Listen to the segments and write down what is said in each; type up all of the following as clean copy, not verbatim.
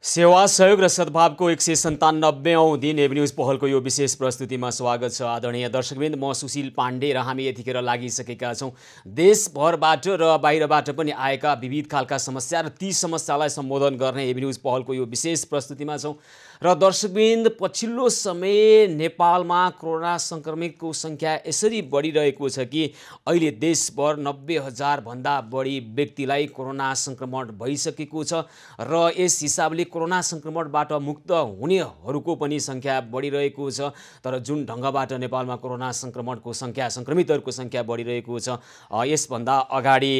सेवा सहयोग र सद्भावको 197औं दिन एबी न्यूज पहलको यो विशेष प्रस्तुतिमा स्वागत छ। आदरणीय दर्शकवृन्द, म सुशील पाण्डे र हामी यतिखेर लागिसकेका छौँ देशभरबाट र बाहिरबाट पनि आएका विविध खालका समस्या र ती समस्यालाई सम्बोधन गर्ने एबी न्यूज पहलको यो विशेष प्रस्तुतिमा छौँ। र दर्शकवृन्द, पछिल्लो समय नेपालमा कोरोना संक्रमितको संख्या यसरी बढिरहेको छ कि अहिले देशभर 90,000 भन्दा बढी व्यक्तिलाई कोरोना संक्रमण भइसकेको छ र यस हिसाबले कोरोना संक्रमणबाट मुक्त हुनेहरूको पनि संख्या बढिरहेको छ। तर जुन ढङ्गबाट नेपालमा कोरोना संक्रमणको संख्या, संक्रमितहरूको संख्या बढिरहेको छ, यसभन्दा अगाडि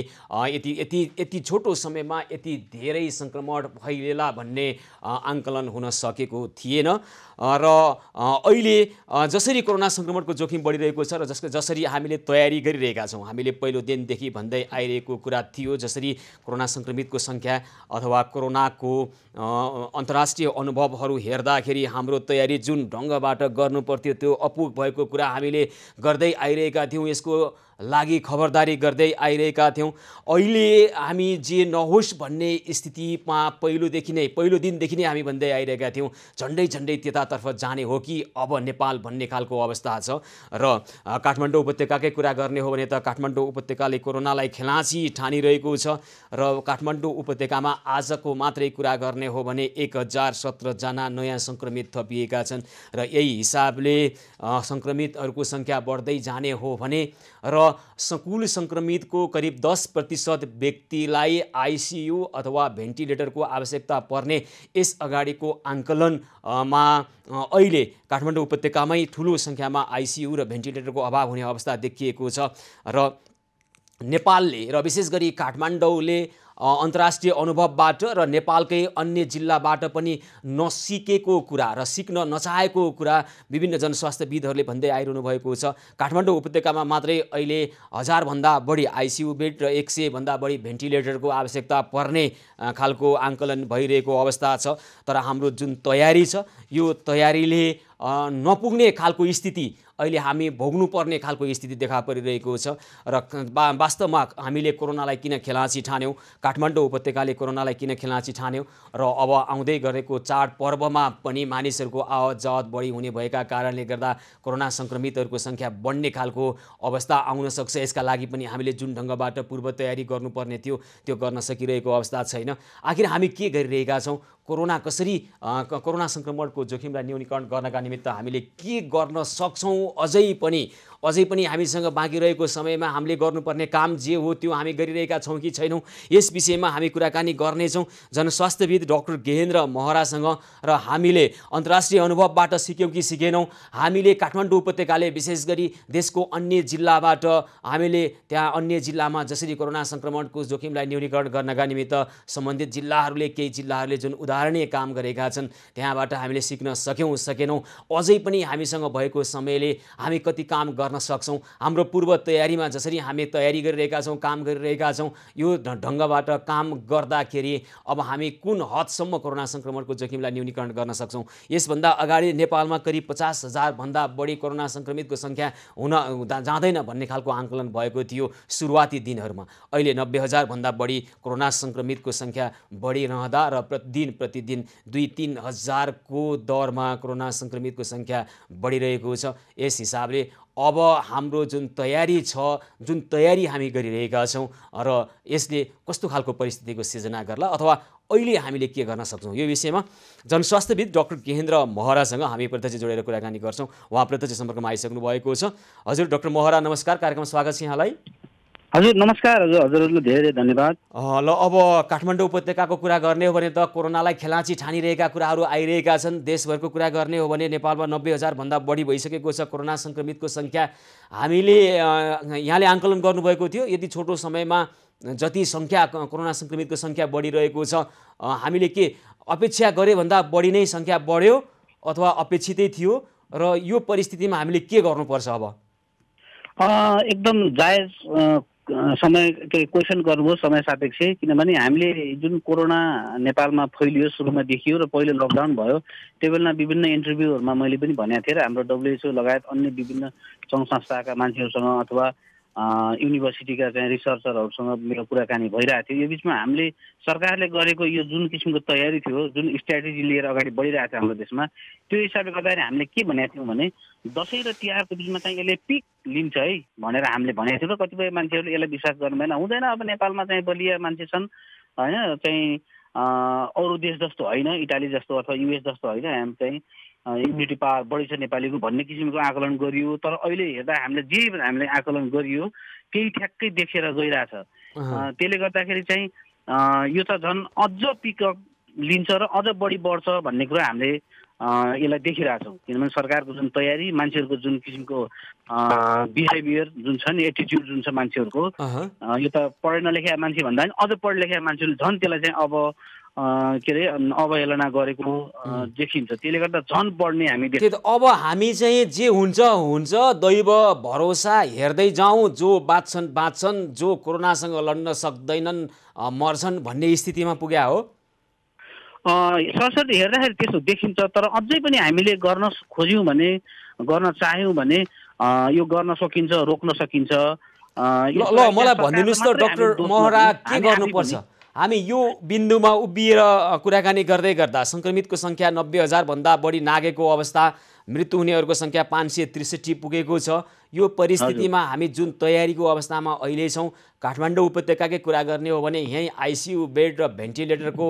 यति छोटो समयमा यति धेरै संक्रमण फैलेला भन्ने आंकलन हुन सकेको थिएन। र अहिले जसरी कोरोना संक्रमणको जोखिम बढिरहेको छ र जसरी हामीले तयारी गरिरहेका छौँ, हामीले पहिलो दिनदेखि भन्दै आइरहेको कुरा थियो, जसरी कोरोना संक्रमितको संख्या अथवा कोरोनाको अन्तर्राष्ट्रिय अनुभवहरू हेर्दाखेरि हाम्रो तयारी जुन ढङ्गबाट गर्नुपर्थ्यो त्यो अपुग भएको कुरा हामीले गर्दै आइरहेका थियौँ, यसको लागि खबरदारी गर्दै आइरहेका थियौँ। अहिले हामी जे नहोस् भन्ने स्थितिमा पहिलो दिनदेखि नै हामी भन्दै आइरहेका थियौँ, झन्डै त्यतातर्फ जाने हो कि अब नेपाल भन्ने खालको अवस्था छ। र काठमाडौँ उपत्यकाकै कुरा गर्ने हो भने त काठमाडौँ उपत्यकाले कोरोनालाई खेलाँची ठानिरहेको छ र काठमाडौँ उपत्यकामा आजको मात्रै कुरा गर्ने हो भने 1017 जना नयाँ संक्रमित थपिएका छन् र यही हिसाबले संक्रमितहरूको संख्या बढ्दै जाने हो भने र कुल संक्रमितको करिब 10% व्यक्तिलाई आइसियु अथवा भेन्टिलेटरको आवश्यकता पर्ने यस अगाडिको आंकलनमा अहिले काठमाडौँ उपत्यकामै ठुलो संख्यामा आइसियु र भेन्टिलेटरको अभाव हुने अवस्था देखिएको छ। र नेपालले र विशेष गरी काठमाडौँले अन्तर्राष्ट्रिय अनुभवबाट र नेपालकै अन्य जिल्लाबाट पनि नसिकेको कुरा र सिक्न नचाहेको कुरा विभिन्न जनस्वास्थ्यविदहरूले भन्दै आइरहनु भएको छ। काठमाडौँ उपत्यकामा मात्रै अहिले 1000 भन्दा बढी आइसियु बेड र 100 भन्दा बढी भेन्टिलेटरको आवश्यकता पर्ने खालको आंकलन भइरहेको अवस्था छ। तर हाम्रो जुन तयारी छ, यो तयारीले नपुग्ने खालको स्थिति अहिले हामी भोग्नुपर्ने खालको स्थिति देखा परिरहेको छ। र वास्तवमा हामीले कोरोनालाई किन खेलाँची ठान्यौँ, काठमाडौँ उपत्यकाले कोरोनालाई किन खेलाँची ठान्यौँ र अब आउँदै गरेको चाडपर्वमा पनि मानिसहरूको आवत जावत बढी हुने भएका कारणले गर्दा कोरोना संक्रमितहरूको संख्या बढ्ने खालको अवस्था आउन सक्छ। यसका लागि पनि हामीले जुन ढङ्गबाट पूर्व तयारी गर्नुपर्ने थियो त्यो गर्न सकिरहेको अवस्था छैन। आखिर हामी के गरिरहेका छौँ, कोरोना संक्रमणको जोखिमलाई न्यूनीकरण गर्नका निमित्त हामीले के गर्न सक्छौँ, अझै पनि हामीसँग बाँकी रहेको समयमा हामीले गर्नुपर्ने काम जे हो त्यो हामी गरिरहेका छौँ कि छैनौँ, यस विषयमा हामी कुराकानी गर्नेछौँ जनस्वास्थ्यविद डाक्टर गेहेन्द्र महरासँग। र हामीले अन्तर्राष्ट्रिय अनुभवबाट सिक्यौँ कि सिकेनौँ, हामीले काठमाडौँ उपत्यकाले विशेष गरी देशको अन्य जिल्लाबाट हामीले त्यहाँ अन्य जिल्लामा जसरी कोरोना संक्रमणको जोखिमलाई न्यूनीकरण गर्नका निमित्त सम्बन्धित केही जिल्लाहरूले जुन उदाहरणीय काम गरेका छन् त्यहाँबाट हामीले सिक्न सकेनौँ, अझै पनि हामीसँग भएको समयले हामी कति काम गर्न सक्छौँ, हाम्रो पूर्व तयारीमा जसरी हामी तयारी गरिरहेका छौँ, काम गरिरहेका छौँ, यो ढङ्गबाट काम गर्दाखेरि अब हामी कुन हदसम्म कोरोना संक्रमणको जोखिमलाई न्यूनीकरण गर्न सक्छौँ। यसभन्दा अगाडि नेपालमा करिब 50,000 भन्दा बढी कोरोना संक्रमितको संख्या हुन जाँदैन भन्ने खालको आंकलन भएको थियो सुरुवाती दिनहरूमा। अहिले 90,000 भन्दा बढी कोरोना संक्रमितको संख्या बढिरहँदा र प्रतिदिन 2-3 हजारको दरमा कोरोना संक्रमितको संख्या बढिरहेको छ। यस हिसाबले अब हाम्रो जुन तयारी हामी गरिरहेका छौँ र यसले कस्तो खालको परिस्थितिको सिर्जना गर्ला अथवा अहिले हामीले के गर्न सक्छौँ, यो विषयमा जनस्वास्थ्यविद डाक्टर गेहेन्द्र महरासँग हामी प्रत्यक्ष जोडेर कुराकानी गर्छौँ। उहाँ प्रत्यक्ष सम्पर्कमा आइसक्नु भएको छ। हजुर डाक्टर महरा, नमस्कार, कार्यक्रममा स्वागत छ यहाँलाई। हजुर नमस्कार। हजुरहरूलाई धेरै धन्यवाद। ल, अब काठमाडौँ उपत्यकाको कुरा गर्ने हो भने त कोरोनालाई खेलाँची ठानिरहेका कुराहरू आइरहेका छन्। देशभरको कुरा गर्ने हो भने नेपालमा 90,000 भन्दा बढी भइसकेको छ कोरोना संक्रमितको संख्या। हामीले यहाँले आंकलन गर्नुभएको थियो यति छोटो समयमा जति कोरोना संक्रमितको संख्या बढिरहेको छ, हामीले के अपेक्षा गरे भन्दा बढी नै संख्या बढ्यो अथवा अपेक्षितै थियो र यो परिस्थितिमा हामीले के गर्नुपर्छ अब? एकदम जायज समय क्वेसन गर्नुभयो, समय सापेक्ष। किनभने हामीले जुन कोरोना नेपालमा फैलियो, सुरुमा देखियो र पहिलो लकडाउन भयो, त्यो बेला विभिन्न इन्टरभ्यूहरूमा मैले पनि भनेको थिएँ र हाम्रो WHO लगायत अन्य विभिन्न सङ्घ संस्थाका मान्छेहरूसँग अथवा युनिभर्सिटीका चाहिँ रिसर्चरहरूसँग मेरो कुराकानी भइरहेको थियो। यो बिचमा हामीले सरकारले गरेको यो जुन किसिमको तयारी थियो, जुन स्ट्राटेजी लिएर अगाडि बढिरहेको थियो हाम्रो देशमा, त्यो हिसाबले गर्दाखेरि हामीले के भनेको थियौँ भने दसैँ र तिहारको बिचमा चाहिँ यसले पिक लिन्छ है भनेर हामीले भनेको थियौँ र कतिपय मान्छेहरूले यसलाई विश्वास गर्नुभएन। हुँदैन, अब नेपालमा चाहिँ बलिया मान्छे छन् होइन, चाहिँ अरू देश जस्तो होइन, इटाली जस्तो अथवा युएस जस्तो होइन, हामी चाहिँ इम्युनिटी पावर बढी छ नेपालीको भन्ने किसिमको आकलन गरियो। तर अहिले हेर्दा हामीले आकलन गरियो केही ठ्याक्कै देखेर गइरहेछ। त्यसले गर्दाखेरि चाहिँ यो त झन् अझ पिकअप लिन्छ र अझ बढी बढ्छ भन्ने कुरा हामीले यसलाई देखिरहेछौँ। किनभने सरकारको जुन तयारी, मान्छेहरूको जुन किसिमको बिहेभियर जुन छ नि, एटिट्युड जुन छ मान्छेहरूको, यो त पढे नलेखेका मान्छे भन्दा पनि अझ पढे लेखेका मान्छेले झन् त्यसलाई चाहिँ अब के अरे अवहेलना गरेको देखिन्छ। त्यसले गर्दा झन् बढ्ने हामी देख्छौँ। अब हामी चाहिँ जे हुन्छ हुन्छ, दैव भरोसा हेर्दै जाउँ, जो बाँच्छन्, जो कोरोनासँग लड्न सक्दैनन् मर्छन् भन्ने स्थितिमा पुग्या हो। सरसरी हेर्दाखेरि त्यस्तो देखिन्छ। तर अझै पनि हामीले गर्न खोज्यौँ भने, गर्न चाह्यौँ भने यो गर्न सकिन्छ, रोक्न सकिन्छ। ल मलाई भनिदिनुहोस् त डाक्टर महरा, के गर्नुपर्छ? हामी यो बिन्दुमा उभिएर कुराकानी गर्दै गर्दा सङ्क्रमितको सङ्ख्या 90,000 भन्दा बढी नागेको अवस्था, मृत्यु हुनेहरूको सङ्ख्या 563 पुगेको छ। यो परिस्थितिमा हामी जुन तयारीको अवस्थामा अहिले छौँ, काठमाडौँ उपत्यकाकै कुरा गर्ने हो भने यहीँ आइसियु बेड र भेन्टिलेटरको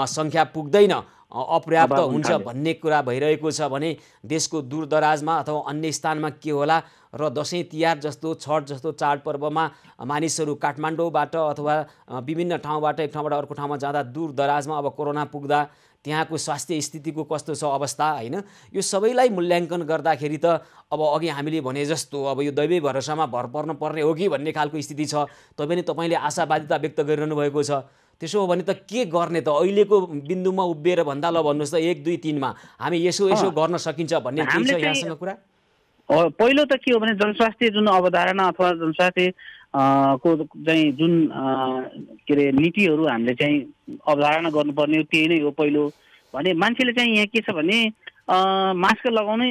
सङ्ख्या पुग्दैन, अपर्याप्त हुन्छ भन्ने कुरा भइरहेको छ भने देशको दूरदराजमा अथवा अन्य स्थानमा के होला र दसैँ तिहार जस्तो, छठ जस्तो चाडपर्वमा मानिसहरू काठमाडौँबाट अथवा विभिन्न ठाउँबाट एक ठाउँबाट अर्को ठाउँमा जाँदा दूरदराजमा अब कोरोना पुग्दा त्यहाँको स्वास्थ्य स्थितिको कस्तो छ अवस्था होइन, यो सबैलाई मूल्याङ्कन गर्दाखेरि त अब अघि हामीले भने जस्तो अब यो दैवी भरोसामा भर पर्नु पर्ने हो कि भन्ने खालको स्थिति छ। तपाईँले आशावादिता व्यक्त गरिरहनु भएको छ। त्यसो हो भने त के गर्ने त? अहिलेको बिन्दुमा उभिएर भन्दा ल भन्नुहोस् त 1, 2, 3 मा हामी यसो गर्न सकिन्छ भन्ने केही छ यहाँसँग कुरा? पहिलो त के हो भने जनस्वास्थ्य जुन अवधारणा अथवा जनस्वास्थ्य को चाहिँ जुन के अरे नीतिहरू हामीले चाहिँ अवधारणा गर्नुपर्ने हो, त्यही नै हो पहिलो। भने मान्छेले चाहिँ यहाँ के छ भने मास्क लगाउने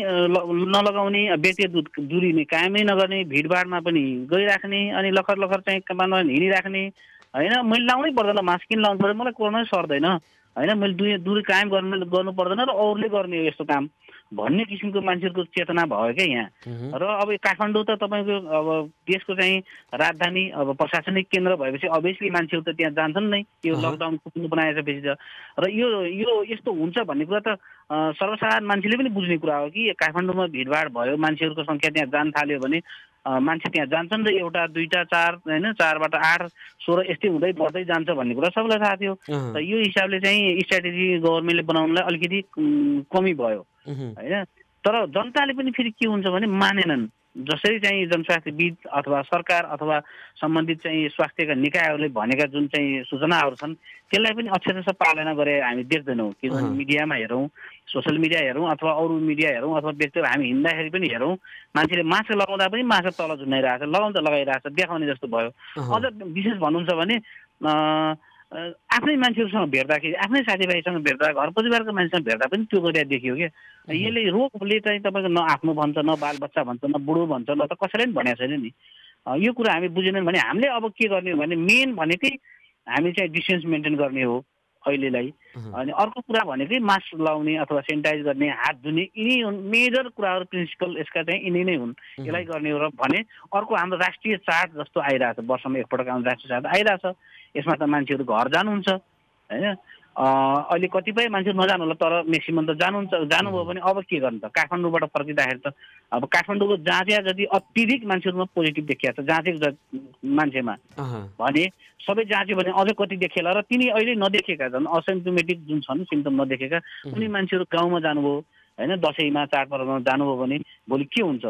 नलगाउने, व्यक्तिगत दूरी नै कायमै नगर्ने, भिडभाडमा पनि गइराख्ने, अनि लखर लखर चाहिँ कमानमा हिँडिराख्ने होइन। मैले लाउनै पर्दैन, मास्क किन लाउनु पर्दैन, मलाई कोरोनै सर्दैन होइन, मैले दूरी कायम गर्नु पर्दैन र अरूले गर्ने हो यस्तो काम भन्ने किसिमको मान्छेहरूको चेतना भयो क्या यहाँ। र अब काठमाडौँ त तपाईँको अब देशको चाहिँ राजधानी, अब प्रशासनिक केन्द्र भएपछि अभियसली मान्छेहरू त त्यहाँ जान्छन् नै, यो लकडाउन बनाएपछि त। र यो यस्तो हुन्छ भन्ने कुरा त सर्वसाधारण मान्छेले पनि बुझ्ने कुरा हो कि काठमाडौँमा भिडभाड भयो, मान्छेहरूको सङ्ख्या त्यहाँ जान थाल्यो भने मान्छे त्यहाँ जान्छन् र एउटा, दुईटा, चार होइन, 4बाट 8, 16 यस्तै हुँदै बढ्दै जान्छ भन्ने कुरा सबैलाई थाहा थियो। र यो हिसाबले चाहिँ स्ट्राटेजी गभर्मेन्टले बनाउनलाई अलिकति कमी भयो होइन। तर जनताले पनि फेरि के हुन्छ भने मानेनन्। जसरी चाहिँ जनस्वास्थ्यविद अथवा सरकार अथवा सम्बन्धित चाहिँ स्वास्थ्यका निकायहरूले भनेका जुन चाहिँ सूचनाहरू छन् त्यसलाई पनि अक्षरशः पालना गरे हामी देख्दैनौँ। किनभने मिडियामा हेरौँ, सोसियल मिडिया हेरौँ अथवा अरू मिडिया हेरौँ अथवा व्यक्तिहरू हामी हिँड्दाखेरि पनि हेरौँ, मान्छेले मास्क लगाउँदा पनि मास्क तल झुन्डाइरहेछ, लगाउँदा लगाइरहेछ, देखाउने जस्तो भयो। अझ विशेष भन्नुहुन्छ भने आफ्नै मान्छेहरूसँग भेट्दाखेरि, आफ्नै साथीभाइसँग भेट्दा, घर परिवारको मान्छेसँग भेट्दा पनि त्यो गरेर देखियो क्या। यसले रोगले चाहिँ तपाईँको न आफ्नो भन्छ, न बालबच्चा भन्छ, न बुढो भन्छ, न त कसैले पनि भनेको छैन नि। यो कुरा हामी बुझेनौँ भने हामीले अब के गर्ने भने मेन भनेकै हामी चाहिँ डिस्टेन्स मेन्टेन गर्ने हो अहिलेलाई। अनि अर्को कुरा भनेकै मास्क लाउने अथवा सेनिटाइज गर्ने, हात धुने, यिनी हुन् मेजर कुराहरू, प्रिन्सिपल यसका चाहिँ यिनी नै हुन्, यसलाई गर्ने हो। र भने अर्को हाम्रो राष्ट्रिय चाड जस्तो आइरहेछ, वर्षमा एकपटक हाम्रो राष्ट्रिय चाड आइरहेछ, यसमा त मान्छेहरू घर जानुहुन्छ होइन। अहिले कतिपय मान्छेहरू नजानु होला, तर म्याक्सिमम त जानुभयो भने अब के गर्नु त? काठमाडौँबाट फर्किँदाखेरि त अब काठमाडौँको जाँचिया जति अत्यधिक मान्छेहरूमा पोजिटिभ देखिएको छ जाँचेको मान्छेमा, भने सबै जाँच्यो भने अझै कति देखिएला। र तिनी अहिले नदेखेका छन्, असिम्टोमेटिक जुन छन्, सिम्टम नदेखेका उनी मान्छेहरू गाउँमा जानुभयो होइन, दसैँमा चाडपर्वमा जानुभयो भने भोलि के हुन्छ?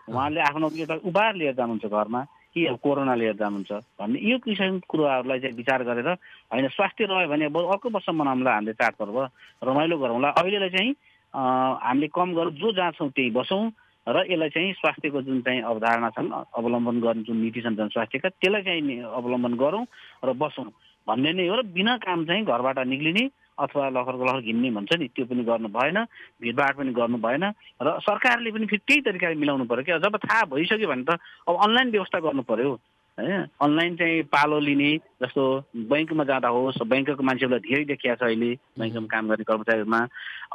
उहाँले आफ्नो एउटा उपहार लिएर जानुहुन्छ घरमा कि कोरोना लिएर जानुहुन्छ भन्ने यो किसिमको कुराहरूलाई चाहिँ विचार गरेर होइन, स्वास्थ्य रह्यो भने अर्को वर्ष मनाउँला हामीले चाडपर्व, रमाइलो गरौँला। अहिलेलाई चाहिँ हामीले कम गरौँ, जो जहाँ छौँ त्यही बसौँ र यसलाई चाहिँ स्वास्थ्यको जुन चाहिँ अवधारणा छन्, अवलम्बन गर्ने जुन नीति छन् जनस्वास्थ्यका, त्यसलाई चाहिँ अवलम्बन गरौँ र बसौँ भन्ने नै हो। र बिना काम चाहिँ घरबाट निक्लिने अथवा लखर घिन्ने भन्छ नि त्यो पनि गर्नु भएन, भिडभाड पनि गर्नु भएन र सरकारले पनि फेरि त्यही तरिकाले मिलाउनु पर्यो क्या। जब थाहा भइसक्यो भने त अब अनलाइन व्यवस्था गर्नु पर्यो हैन। अनलाइन चाहिँ पालो लिने, जस्तो बैंकमा जाँदा होस्, बैंकको मान्छेहरूलाई धेरै देखिया छ अहिले बैंकमा काम गर्ने कर्मचारीहरूमा।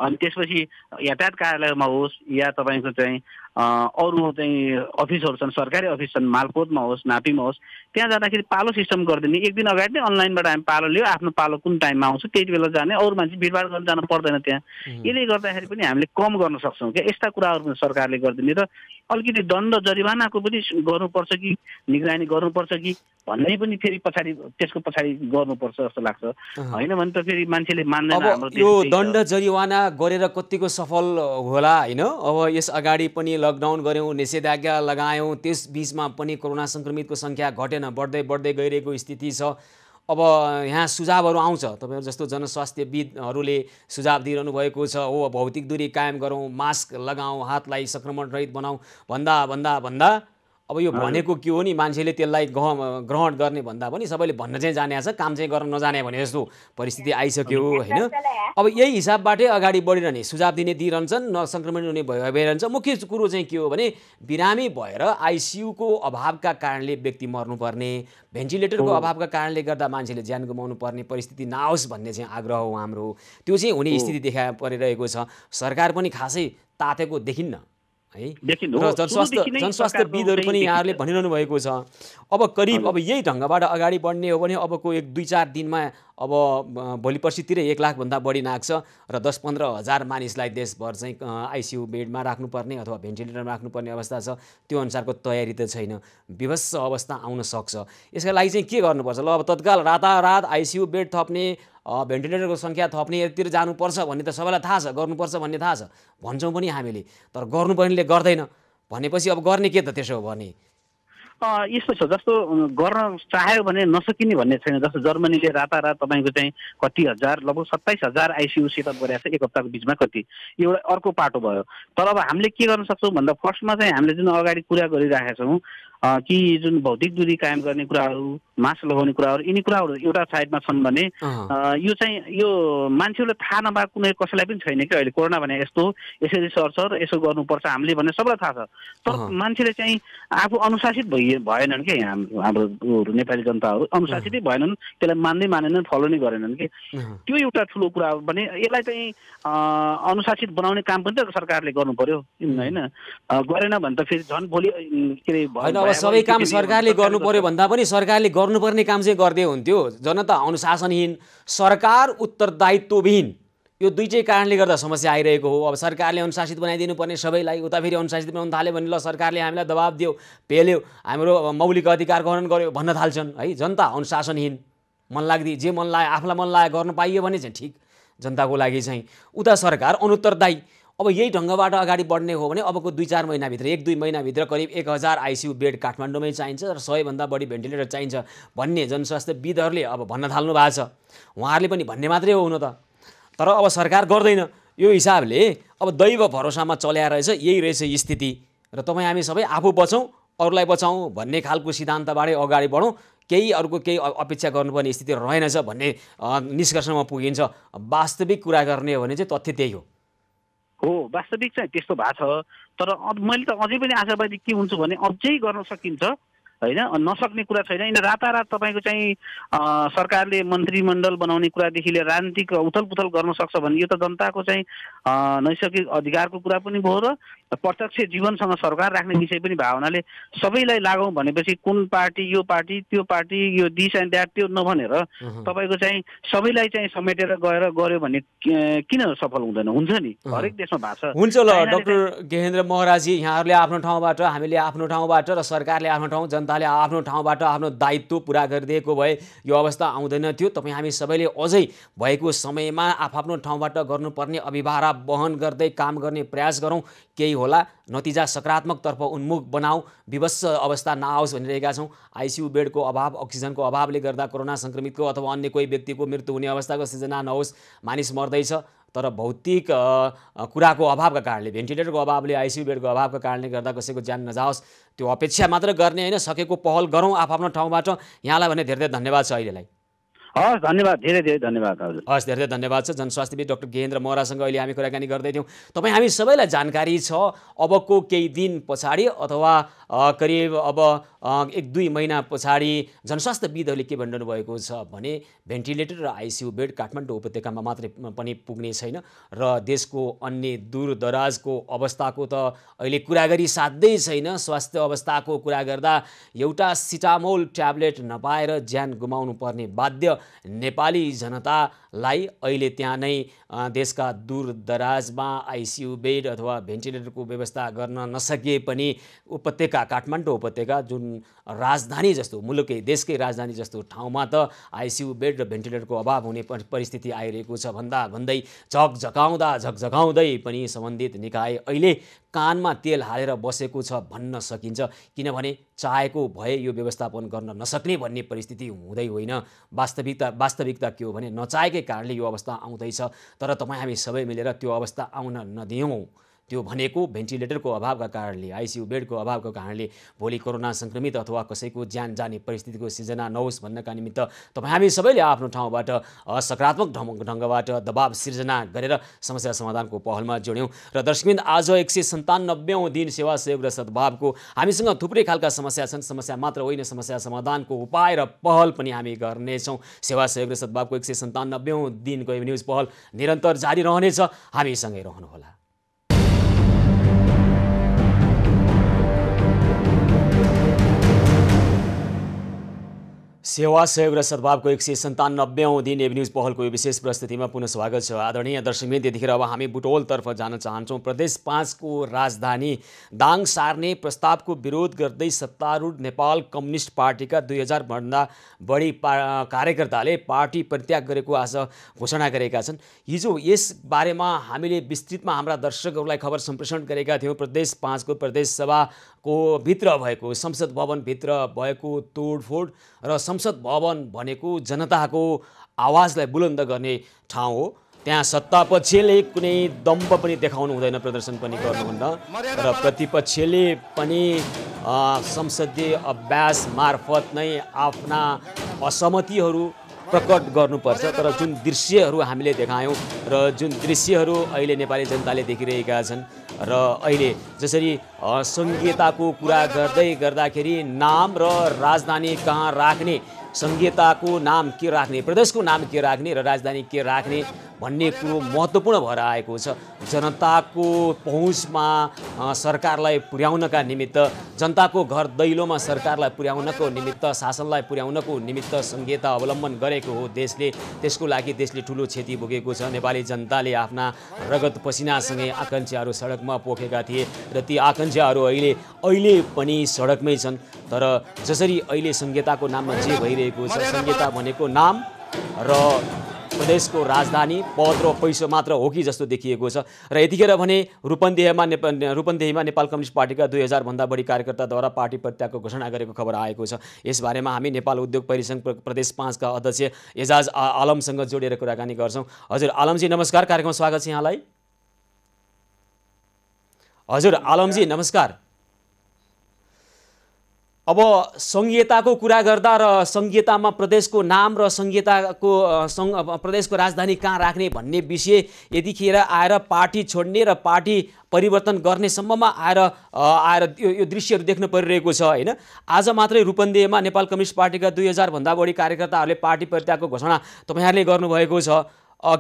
अनि त्यसपछि यातायात कार्यालयमा होस् या तपाईँको चाहिँ अरू चाहिँ अफिसहरू छन्, सरकारी अफिस छन्, मालपोतमा होस्, नापीमा होस्, त्यहाँ जाँदाखेरि पालो सिस्टम गरिदिने। एक दिन अगाडि नै अनलाइनबाट हामी पालो लियो, आफ्नो पालो कुन टाइममा आउँछ त्यति बेला जाने, अरू मान्छे भिडभाड गर्न जानु पर्दैन त्यहाँ। यसले गर्दाखेरि पनि हामीले कम गर्न सक्छौँ क्या। यस्ता कुराहरू पनि सरकारले गरिदिने र अलिकति दण्ड जरिवानाको पनि गर्नुपर्छ कि निगरानी गर्नुपर्छ कि भन्ने पनि फेरि पछाडि त्यसको पछाडि गर्नुपर्छ जस्तो लाग्छ। होइन भने त फेरि मान्छेले मान्दैन। हाम्रो यो दण्ड जरिवाना गरेर कतिको सफल होला होइन। अब यस अगाडि पनि लकडाउन गऱ्यौँ, निषेधाज्ञा लगायौँ, त्यस बिचमा पनि कोरोना सङ्क्रमितको सङ्ख्या घटेन, बढ्दै बढ्दै गइरहेको स्थिति छ। अब यहाँ सुझावहरू आउँछ, तपाईँहरू जस्तो जनस्वास्थ्यविदहरूले सुझाव दिइरहनु भएको छ, हो भौतिक दूरी कायम गरौँ, मास्क लगाऊँ, हातलाई सङ्क्रमण रहित बनाऊ भन्दा अब यो भनेको के हो नि, मान्छेले त्यसलाई ग्रहण गर्ने भन्दा पनि सबैले भन्न चाहिँ जाने छ, काम चाहिँ गर्न नजाने भने जस्तो परिस्थिति आइसक्यो होइन। अब यही हिसाबबाटै अगाडि बढिरहने सुझाव दिइरहन्छन्, नसङ्क्रमण हुने भइरहन्छ। मुख्य कुरो चाहिँ के हो भने बिरामी भएर आइसियुको अभावका कारणले व्यक्ति मर्नुपर्ने, भेन्टिलेटरको अभावका कारणले गर्दा मान्छेले ज्यान गुमाउनु पर्ने परिस्थिति नआओस् भन्ने चाहिँ आग्रह हो हाम्रो। त्यो चाहिँ हुने स्थिति देखा परिरहेको छ। सरकार पनि खासै तातेको देखिन्न है। र जनस्वास्थ्यविदहरू पनि यहाँहरूले भनिरहनु भएको छ अब करिब अब यही ढङ्गबाट अगाडि बढ्ने हो भने अबको 1-2-4 दिनमा अब भोलि पर्सितिर 1 लाखभन्दा बढी नाग्छ र 10-15 हजार मानिसलाई देशभर चाहिँ आइसियु बेडमा राख्नुपर्ने अथवा भेन्टिलेटरमा राख्नुपर्ने अवस्था छ। त्यो अनुसारको तयारी त छैन, विवश अवस्था आउन सक्छ। यसका लागि चाहिँ के गर्नुपर्छ? ल अब तत्काल रातारात आइसियु बेड थप्ने, भेन्टिलेटरको सङ्ख्या थप्ने, यतिर जानुपर्छ भन्ने त सबैलाई थाहा छ, गर्नुपर्छ भन्ने थाहा छ, भन्छौँ पनि हामीले, तर गर्नुपर्नेले गर्दैन भनेपछि अब गर्ने के त त्यसो हो भने? यस्तो छ, जस्तो गर्न चाह्यो भने नसकिने भन्ने छैन। जस्तो जर्मनीले रातारात तपाईँको चाहिँ कति हजार, लगभग 27,000 आइसियु सेटअप गरेको छ 1 हप्ताको बिचमा। कति यो अर्को पाटो भयो। तर अब हामीले के गर्न सक्छौँ भन्दा फर्स्टमा चाहिँ हामीले जुन अगाडि कुरा गरिरहेका छौँ कि जुन भौतिक दूरी कायम गर्ने कुराहरू, मास्क लगाउने कुराहरू, यिनी कुराहरू एउटा साइडमा छन् भने यो चाहिँ यो मान्छेहरूले थाहा नभएको कुनै कसैलाई पनि छैन कि अहिले कोरोना भने यस्तो यसरी सर्छ र यसो गर्नुपर्छ हामीले भन्ने सबैलाई थाहा छ। तर मान्छेले चाहिँ आफू अनुशासित भएनन् कि हाम्रो नेपाली जनताहरू अनुशासितै भएनन्, त्यसलाई मानेनन्, फलो नै गरेनन् कि। त्यो एउटा ठुलो कुरा हो भने यसलाई चाहिँ अनुशासित बनाउने काम पनि त सरकारले गर्नु पर्यो होइन। गरेन भने त फेरि झन् भोलि के अरे सबै काम सरकारले गर्नु पर्यो भन्दा पनि सरकारले गर्नुपर्ने काम चाहिँ गर्दै हुन्थ्यो। जनता अनुशासनहीन, सरकार उत्तरदायित्वविहीन, यो दुईटै कारणले गर्दा समस्या आइरहेको हो। अब सरकारले अनुशासित बनाइदिनु पर्ने सबैलाई, उता फेरि अनुशासित बनाउन थाल्यो भने ल सरकारले हामीलाई दबाब दियो, पेल्यो, हाम्रो मौलिक अधिकार ग्रहण गर्यो भन्न थाल्छन् है। जनता अनुशासनहीन, मन लाग्दी जे मन लाग्यो आफूलाई मन लाग्यो गर्न पाइयो भने चाहिँ ठिक जनताको लागि चाहिँ। उता सरकार अनुत्तरदायी। अब यही ढङ्गबाट अगाडि बढ्ने हो भने अबको 2-4 महिनाभित्र 1-2 महिनाभित्र करिब 1000 आइसियु बेड काठमाडौँमै चाहिन्छ र 100 भन्दा बढी भेन्टिलेटर चाहिन्छ भन्ने जनस्वास्थ्यविदहरूले अब भन्न थाल्नु भएको छ। उहाँहरूले पनि भन्ने मात्रै हो हुन त, तर अब सरकार गर्दैन। यो हिसाबले अब दैव भरोसामा चल्या रहेछ, यही रहेछ स्थिति। र तपाईँ हामी सबै आफू बचौँ अरूलाई बचाउँ भन्ने खालको सिद्धान्तबाटै अगाडि बढौँ, केही अरूको केही अपेक्षा गर्नुपर्ने स्थिति रहेनछ भन्ने निष्कर्षमा पुगिन्छ। वास्तविक कुरा गर्ने हो भने चाहिँ तथ्य त्यही हो, वास्तविक चाहिँ त्यस्तो भएको छ। तर मैले त अझै पनि आशावादी के हुन्छु भने अझै गर्न सकिन्छ होइन, नसक्ने कुरा छैन। यिनी रातारात तपाईँको चाहिँ सरकारले मन्त्रीमण्डल बनाउने कुरादेखि लिएर राजनीतिक उथलपुथल गर्न सक्छ भने यो त जनताको चाहिँ नैसर्गिक अधिकारको कुरा पनि भयो र प्रत्यक्ष जीवनसँग सरकार राख्ने विषय पनि भयो हुनाले सबैलाई लागौँ भनेपछि कुन पार्टी यो पार्टी त्यो पार्टी यो दिस एन्ड द्याट त्यो नभनेर तपाईँको चाहिँ सबैलाई चाहिँ समेटेर गएर गऱ्यो भने किन सफल हुँदैन? हुन्छ नि, हरेक देशमा भएको छ। हुन्छ ल डाक्टर गेहेन्द्र महराजी, यहाँहरूले आफ्नो ठाउँबाट, हामीले आफ्नो ठाउँबाट र सरकारले आफ्नो ठाउँ, जनताले आफ्नो ठाउँबाट आफ्नो दायित्व पुरा गरिदिएको भए यो अवस्था आउँदैन थियो। तपाईँ हामी सबैले अझै भएको समयमा आफ्नो ठाउँबाट गर्नुपर्ने अभिभारा वहन गर्दै काम गर्ने प्रयास गरौँ। केही होला, नतिजा सकारात्मकतर्फ उन्मुख बनाऊ, विवश अवस्था नआओस् भनिरहेका छौँ। आइसियु बेडको अभाव, अक्सिजनको अभावले गर्दा कोरोना सङ्क्रमितको अथवा अन्य कोही व्यक्तिको मृत्यु हुने अवस्थाको सिर्जना नहोस्। मानिस मर्दैछ तर भौतिक कुराको अभावका कारणले, भेन्टिलेटरको अभावले, आइसियु बेडको अभावका कारणले गर्दा कसैको ज्यान नजाओस् त्यो अपेक्षा मात्र गर्ने होइन, सकेको पहल गरौँ आफ्नो ठाउँबाट। यहाँलाई भने धेरै धेरै धन्यवाद छ अहिलेलाई। हस्, धन्यवाद, धेरै धेरै धन्यवाद हजुर। हस्, धेरै धेरै धन्यवाद छ। जनस्वास्थ्यविद डाक्टर गेहेन्द्र महरासँग अहिले हामी कुराकानी गर्दै थियौँ। तपाईँ हामी सबैलाई जानकारी छ, अबको केही दिन पछाडि अथवा करिब अब 1-2 महिना पछाडि जनस्वास्थ्यविदहरूले के भनिरहनु भएको छ भने भेन्टिलेटर र आइसियु बेड काठमाडौँ उपत्यकामा मात्रै पनि पुग्ने छैन र देशको अन्य दूरदराजको अवस्थाको त अहिले कुरा गरी साध्यै छैन। स्वास्थ्य अवस्थाको कुरा गर्दा एउटा सिटामोल ट्याब्लेट नपाएर ज्यान गुमाउनु पर्ने बाध्य नेपाली जनतालाई अहिले त्यहाँ नै देशका दूरदराजमा आइसियु बेड अथवा भेन्टिलेटरको व्यवस्था गर्न नसकिए पनि उपत्यका काठमाडौँ उपत्यका जुन राजधानी जस्तो मुलुकै देशकै राजधानी जस्तो ठाउँमा त आइसियु बेड र भेन्टिलेटरको अभाव हुने परिस्थिति आइरहेको छ भन्दै झकझकाउँदै पनि सम्बन्धित निकाय अहिले कानमा तेल हालेर बसेको छ भन्न सकिन्छ। किनभने चाहेको भए यो व्यवस्थापन गर्न नसक्ने भन्ने परिस्थिति हुँदै होइन। वास्तविकता के हो भने नचाहेकै कारणले यो अवस्था आउँदैछ। तर तपाईँ हामी सबै मिलेर त्यो अवस्था आउन नदियौँ। त्यो भनेको भेन्टिलेटरको अभावका कारणले, आइसियु बेडको अभावको कारणले भोलि कोरोना सङ्क्रमित अथवा कसैको ज्यान जाने परिस्थितिको सिर्जना नहोस् भन्नका निमित्त तपाईँ हामी सबैले आफ्नो ठाउँबाट सकारात्मक ढङ्गबाट दबाब सिर्जना गरेर समस्या समाधानको पहलमा जोड्यौँ। र दर्शकवृन्द, आज 197औं दिन सेवा सहयोग र सद्भावको हामीसँग थुप्रै खालका समस्या छन्। समस्या मात्र होइन, समस्या समाधानको उपाय र पहल पनि हामी गर्नेछौँ। सेवा सहयोग र सद्भावको 197औं दिनको न्युज पहल निरन्तर जारी रहनेछ। हामीसँगै रहनुहोला। सेवा सहयोग र सद्भावको 197औं दिन न्युज पहलको यो विशेष प्रस्तुतिमा पुनः स्वागत छ। आदरणीय दर्शकवृन्द, यतिखेर अब हामी बुटवलतर्फ जान चाहन्छौँ। प्रदेश 5 को राजधानी दाङ सार्ने प्रस्तावको विरोध गर्दै सत्तारूढ नेपाल कम्युनिस्ट पार्टीका 2000 भन्दा बढी कार्यकर्ताले पार्टी परित्याग गरेको आज घोषणा गरेका छन्। हिजो यस बारेमा हामीले विस्तृतमा हाम्रा दर्शकहरूलाई खबर सम्प्रेषण गरेका थियौँ। प्रदेश 5 को प्रदेश सभाको भित्र भएको संसद भवनभित्र भएको तोडफोड र संसद भवन भनेको जनताको आवाजलाई बुलन्द गर्ने ठाउँ हो। त्यहाँ सत्तापक्षले कुनै दम्भ पनि देखाउनु हुँदैन, प्रदर्शन पनि गर्नुहुन्न र प्रतिपक्षले पनि संसदीय अभ्यास मार्फत नै आफ्ना असहमतिहरू प्रकट गर्नुपर्छ। तर जुन दृश्यहरू हामीले देखायौँ र जुन दृश्यहरू अहिले नेपाली जनताले देखिरहेका छन् र अहिले जसरी संहिताको कुरा गर्दाखेरि नाम र राजधानी कहाँ राख्ने, संहिताको नाम के राख्ने, प्रदेशको नाम के राख्ने र राजधानी के राख्ने भन्ने कुरो महत्त्वपूर्ण भएर आएको छ। जनताको पहुँचमा सरकारलाई पुर्याउनका निमित्त, जनताको घर दैलोमा सरकारलाई पुर्याउनको निमित्त, शासनलाई पुर्याउनको निमित्त संहिता अवलम्बन गरेको हो देशले। त्यसको लागि देशले ठुलो क्षति भोगेको छ। नेपाली जनताले आफ्ना रगत पसिनासँगै आकाङ्क्षाहरू सडकमा पोखेका थिए र ती आकाङ्क्षाहरू अहिले पनि सडकमै छन्। तर जसरी अहिले संहिताको नाममा जे भइरहेको छ, संहिता भनेको नाम र प्रदेशको राजधानी, पद र पैसा मात्र हो कि जस्तो देखिएको छ। र यतिखेर भने रूपन्देहीमा नेपाल कम्युनिस्ट पार्टीका 2000 भन्दा बढी कार्यकर्ताद्वारा पार्टी परित्यागको घोषणा गरेको खबर आएको छ। यसबारेमा हामी नेपाल उद्योग परिसङ्घ प्रदेश 5 का अध्यक्ष एजाज आलमसँग जोडेर कुराकानी गर्छौँ। हजुर आलमजी नमस्कार, कार्यक्रममा स्वागत छ यहाँलाई। हजुर आलमजी नमस्कार। अब संहिताको कुरा गर्दा र संहितामा प्रदेशको नाम र संहिताको प्रदेशको राजधानी कहाँ राख्ने भन्ने विषय यतिखेर आएर पार्टी छोड्ने र पार्टी परिवर्तन गर्ने सम्ममा आएर यो दृश्यहरू देख्न परिरहेको छ होइन। आज मात्रै रूपन्देहीमा नेपाल कम्युनिस्ट पार्टीका 2000 भन्दा बढी कार्यकर्ताहरूले पार्टी परित्यागको घोषणा तपाईँहरूले गर्नुभएको छ।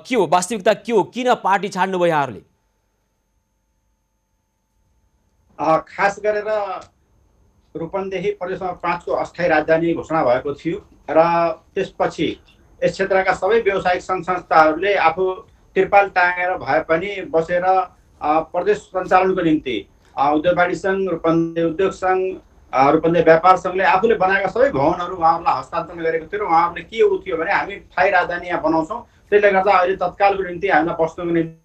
के हो वास्तविकता, के हो, किन पार्टी छाड्नुभयो यहाँहरूले? खास गरेर रूपन्देही प्रदेश 5 को अस्थायी राजधानी घोषणा भएको थियो र त्यसपछि यस क्षेत्रका सबै व्यावसायिक सङ्घ संस्थाहरूले आफू त्रिपाल टाँगेर भए पनि बसेर प्रदेश सञ्चालनको निम्ति उद्योग वाणिज्य सङ्घ, रूपन्देही उद्योग सङ्घ, रूपन्देही व्यापार सङ्घले आफूले बनाएका सबै भवनहरू उहाँहरूलाई हस्तान्तरण गरेको थियो र उहाँहरूले के थियो भने हामी स्थायी राजधानी यहाँ बनाउँछौँ, त्यसले गर्दा अहिले तत्कालको निम्ति हामीलाई बस्नुको निम्ति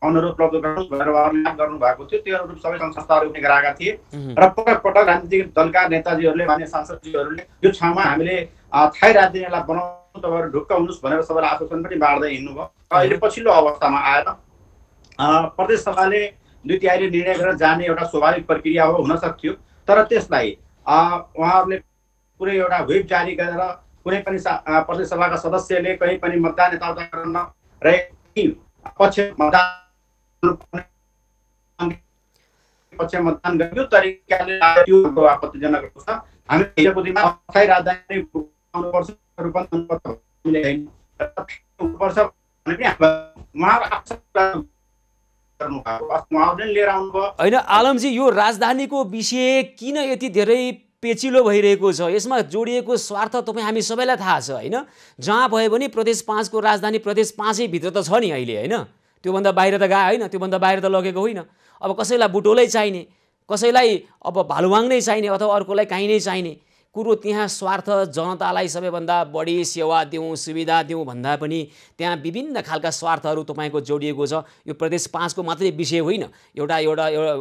उपलब्ध गर्नु भएको थियो। त्यो अनुरूप सबै सङ्घ संस्थाहरू पनि गराएका थिए र पटक राजनीतिक दलका नेताजीहरूले मान्य सांसदजीहरूले यो ठाउँमा हामीले स्थायी राजधानीलाई बनाउनु, तपाईँहरू ढुक्क हुनुहोस् भनेर सबैलाई आश्वासन पनि बाँड्दै हिँड्नुभयो। अहिले पछिल्लो अवस्थामा आएर प्रदेश सभाले 2/3 निर्णय गरेर जाने एउटा स्वाभाविक प्रक्रिया हो, हुन सक्थ्यो। तर त्यसलाई उहाँहरूले पुरै एउटा व्हिप जारी गरेर कुनै पनि प्रदेश सभाका सदस्यले कहीँ पनि मतदान यताउता गर्न रहे पक्ष मतदान गर्यो तरिकाले त्यो आपत्तिजनक छ। हामी हिजोको दिनमा अस्थायी राजधानी आउनुपर्छ रूपान्तरणपर्छ होइन आलमजी, यो राजधानीको विषय किन यति धेरै पेचिलो भइरहेको छ? यसमा जोडिएको स्वार्थ तपाईँ हामी सबैलाई थाहा छ होइन? जहाँ भयो भने प्रदेश 5 को राजधानी प्रदेश 5 भित्र त छ नि अहिले होइन? त्योभन्दा बाहिर त गए होइन, त्योभन्दा बाहिर त लगेको होइन। अब कसैलाई बुटोलै चाहिने, कसैलाई अब भालुवाङ नै चाहिने अथवा अर्कोलाई काहीँ नै चाहिने कुरो, त्यहाँ स्वार्थ जनतालाई सबैभन्दा बढी सेवा दिउँ सुविधा दिउँ भन्दा पनि त्यहाँ विभिन्न खालका स्वार्थहरू तपाईँको जोडिएको छ। यो प्रदेश 5 को मात्रै विषय होइन, एउटा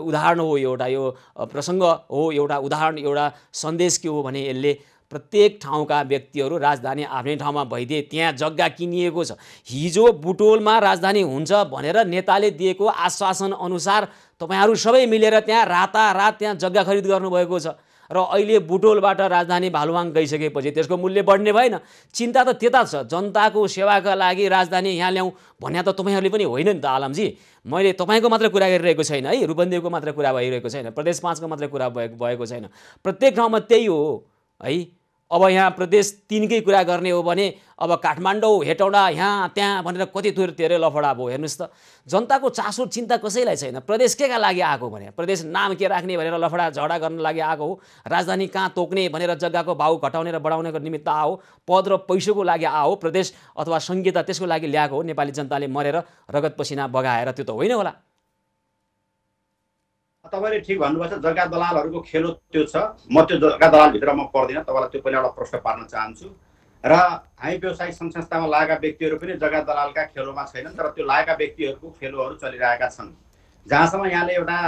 उदाहरण हो, एउटा यो प्रसङ्ग हो, एउटा उदाहरण, एउटा सन्देश के हो भने यसले प्रत्येक ठाउँका व्यक्तिहरू राजधानी आफ्नै ठाउँमा भइदिए त्यहाँ जग्गा किनिएको छ। हिजो बुटोलमा राजधानी हुन्छ भनेर नेताले दिएको आश्वासन अनुसार तपाईँहरू सबै मिलेर त्यहाँ रातारात त्यहाँ जग्गा खरिद गर्नुभएको छ र अहिले बुटोलबाट राजधानी भालुवाङ गइसकेपछि त्यसको मूल्य बढ्ने भएन। चिन्ता त त्यता छ, जनताको सेवाका लागि राजधानी यहाँ ल्याउँ भन्ने त तपाईँहरूले पनि होइन नि त आलमजी। मैले तपाईँको मात्र कुरा गरिरहेको छैन है, रूपन्देहीको मात्र कुरा भइरहेको छैन, प्रदेश 5 को मात्र कुरा भएको छैन, प्रत्येक ठाउँमा त्यही हो है। अब यहाँ प्रदेश 3 कै कुरा गर्ने हो भने अब काठमाडौँ हेटौँडा यहाँ त्यहाँ भनेर कति धेरै लफडा भयो। हेर्नुहोस् त, जनताको चासो चिन्ता कसैलाई छैन। प्रदेश केका लागि आएको भने प्रदेश नाम के राख्ने भनेर लफडा झगडा गर्न लागि आएको हो, राजधानी कहाँ तोक्ने भनेर जग्गाको भाउ घटाउने र बढाउनेको निमित्त आओ, पद र पैसोको लागि आओ, प्रदेश अथवा संहिता त्यसको लागि ल्याएको हो। नेपाली जनताले मरेर रगत पसिना बगाएर त्यो त होइन होला। तपाईँले ठिक भन्नुभएको छ, जग्गा दलालहरूको खेलो त्यो छ। म त्यो जग्गा दलालभित्र म पर्दिनँ, तपाईँलाई त्यो पहिला एउटा प्रश्न पार्न चाहन्छु। र हामी व्यवसायिक सङ्घ संस्थामा लागेका व्यक्तिहरू पनि जग्गा दलालका खेलोमा छैनन्, तर त्यो लागेका व्यक्तिहरूको खेलोहरू चलिरहेका छन्। जहाँसम्म यहाँले एउटा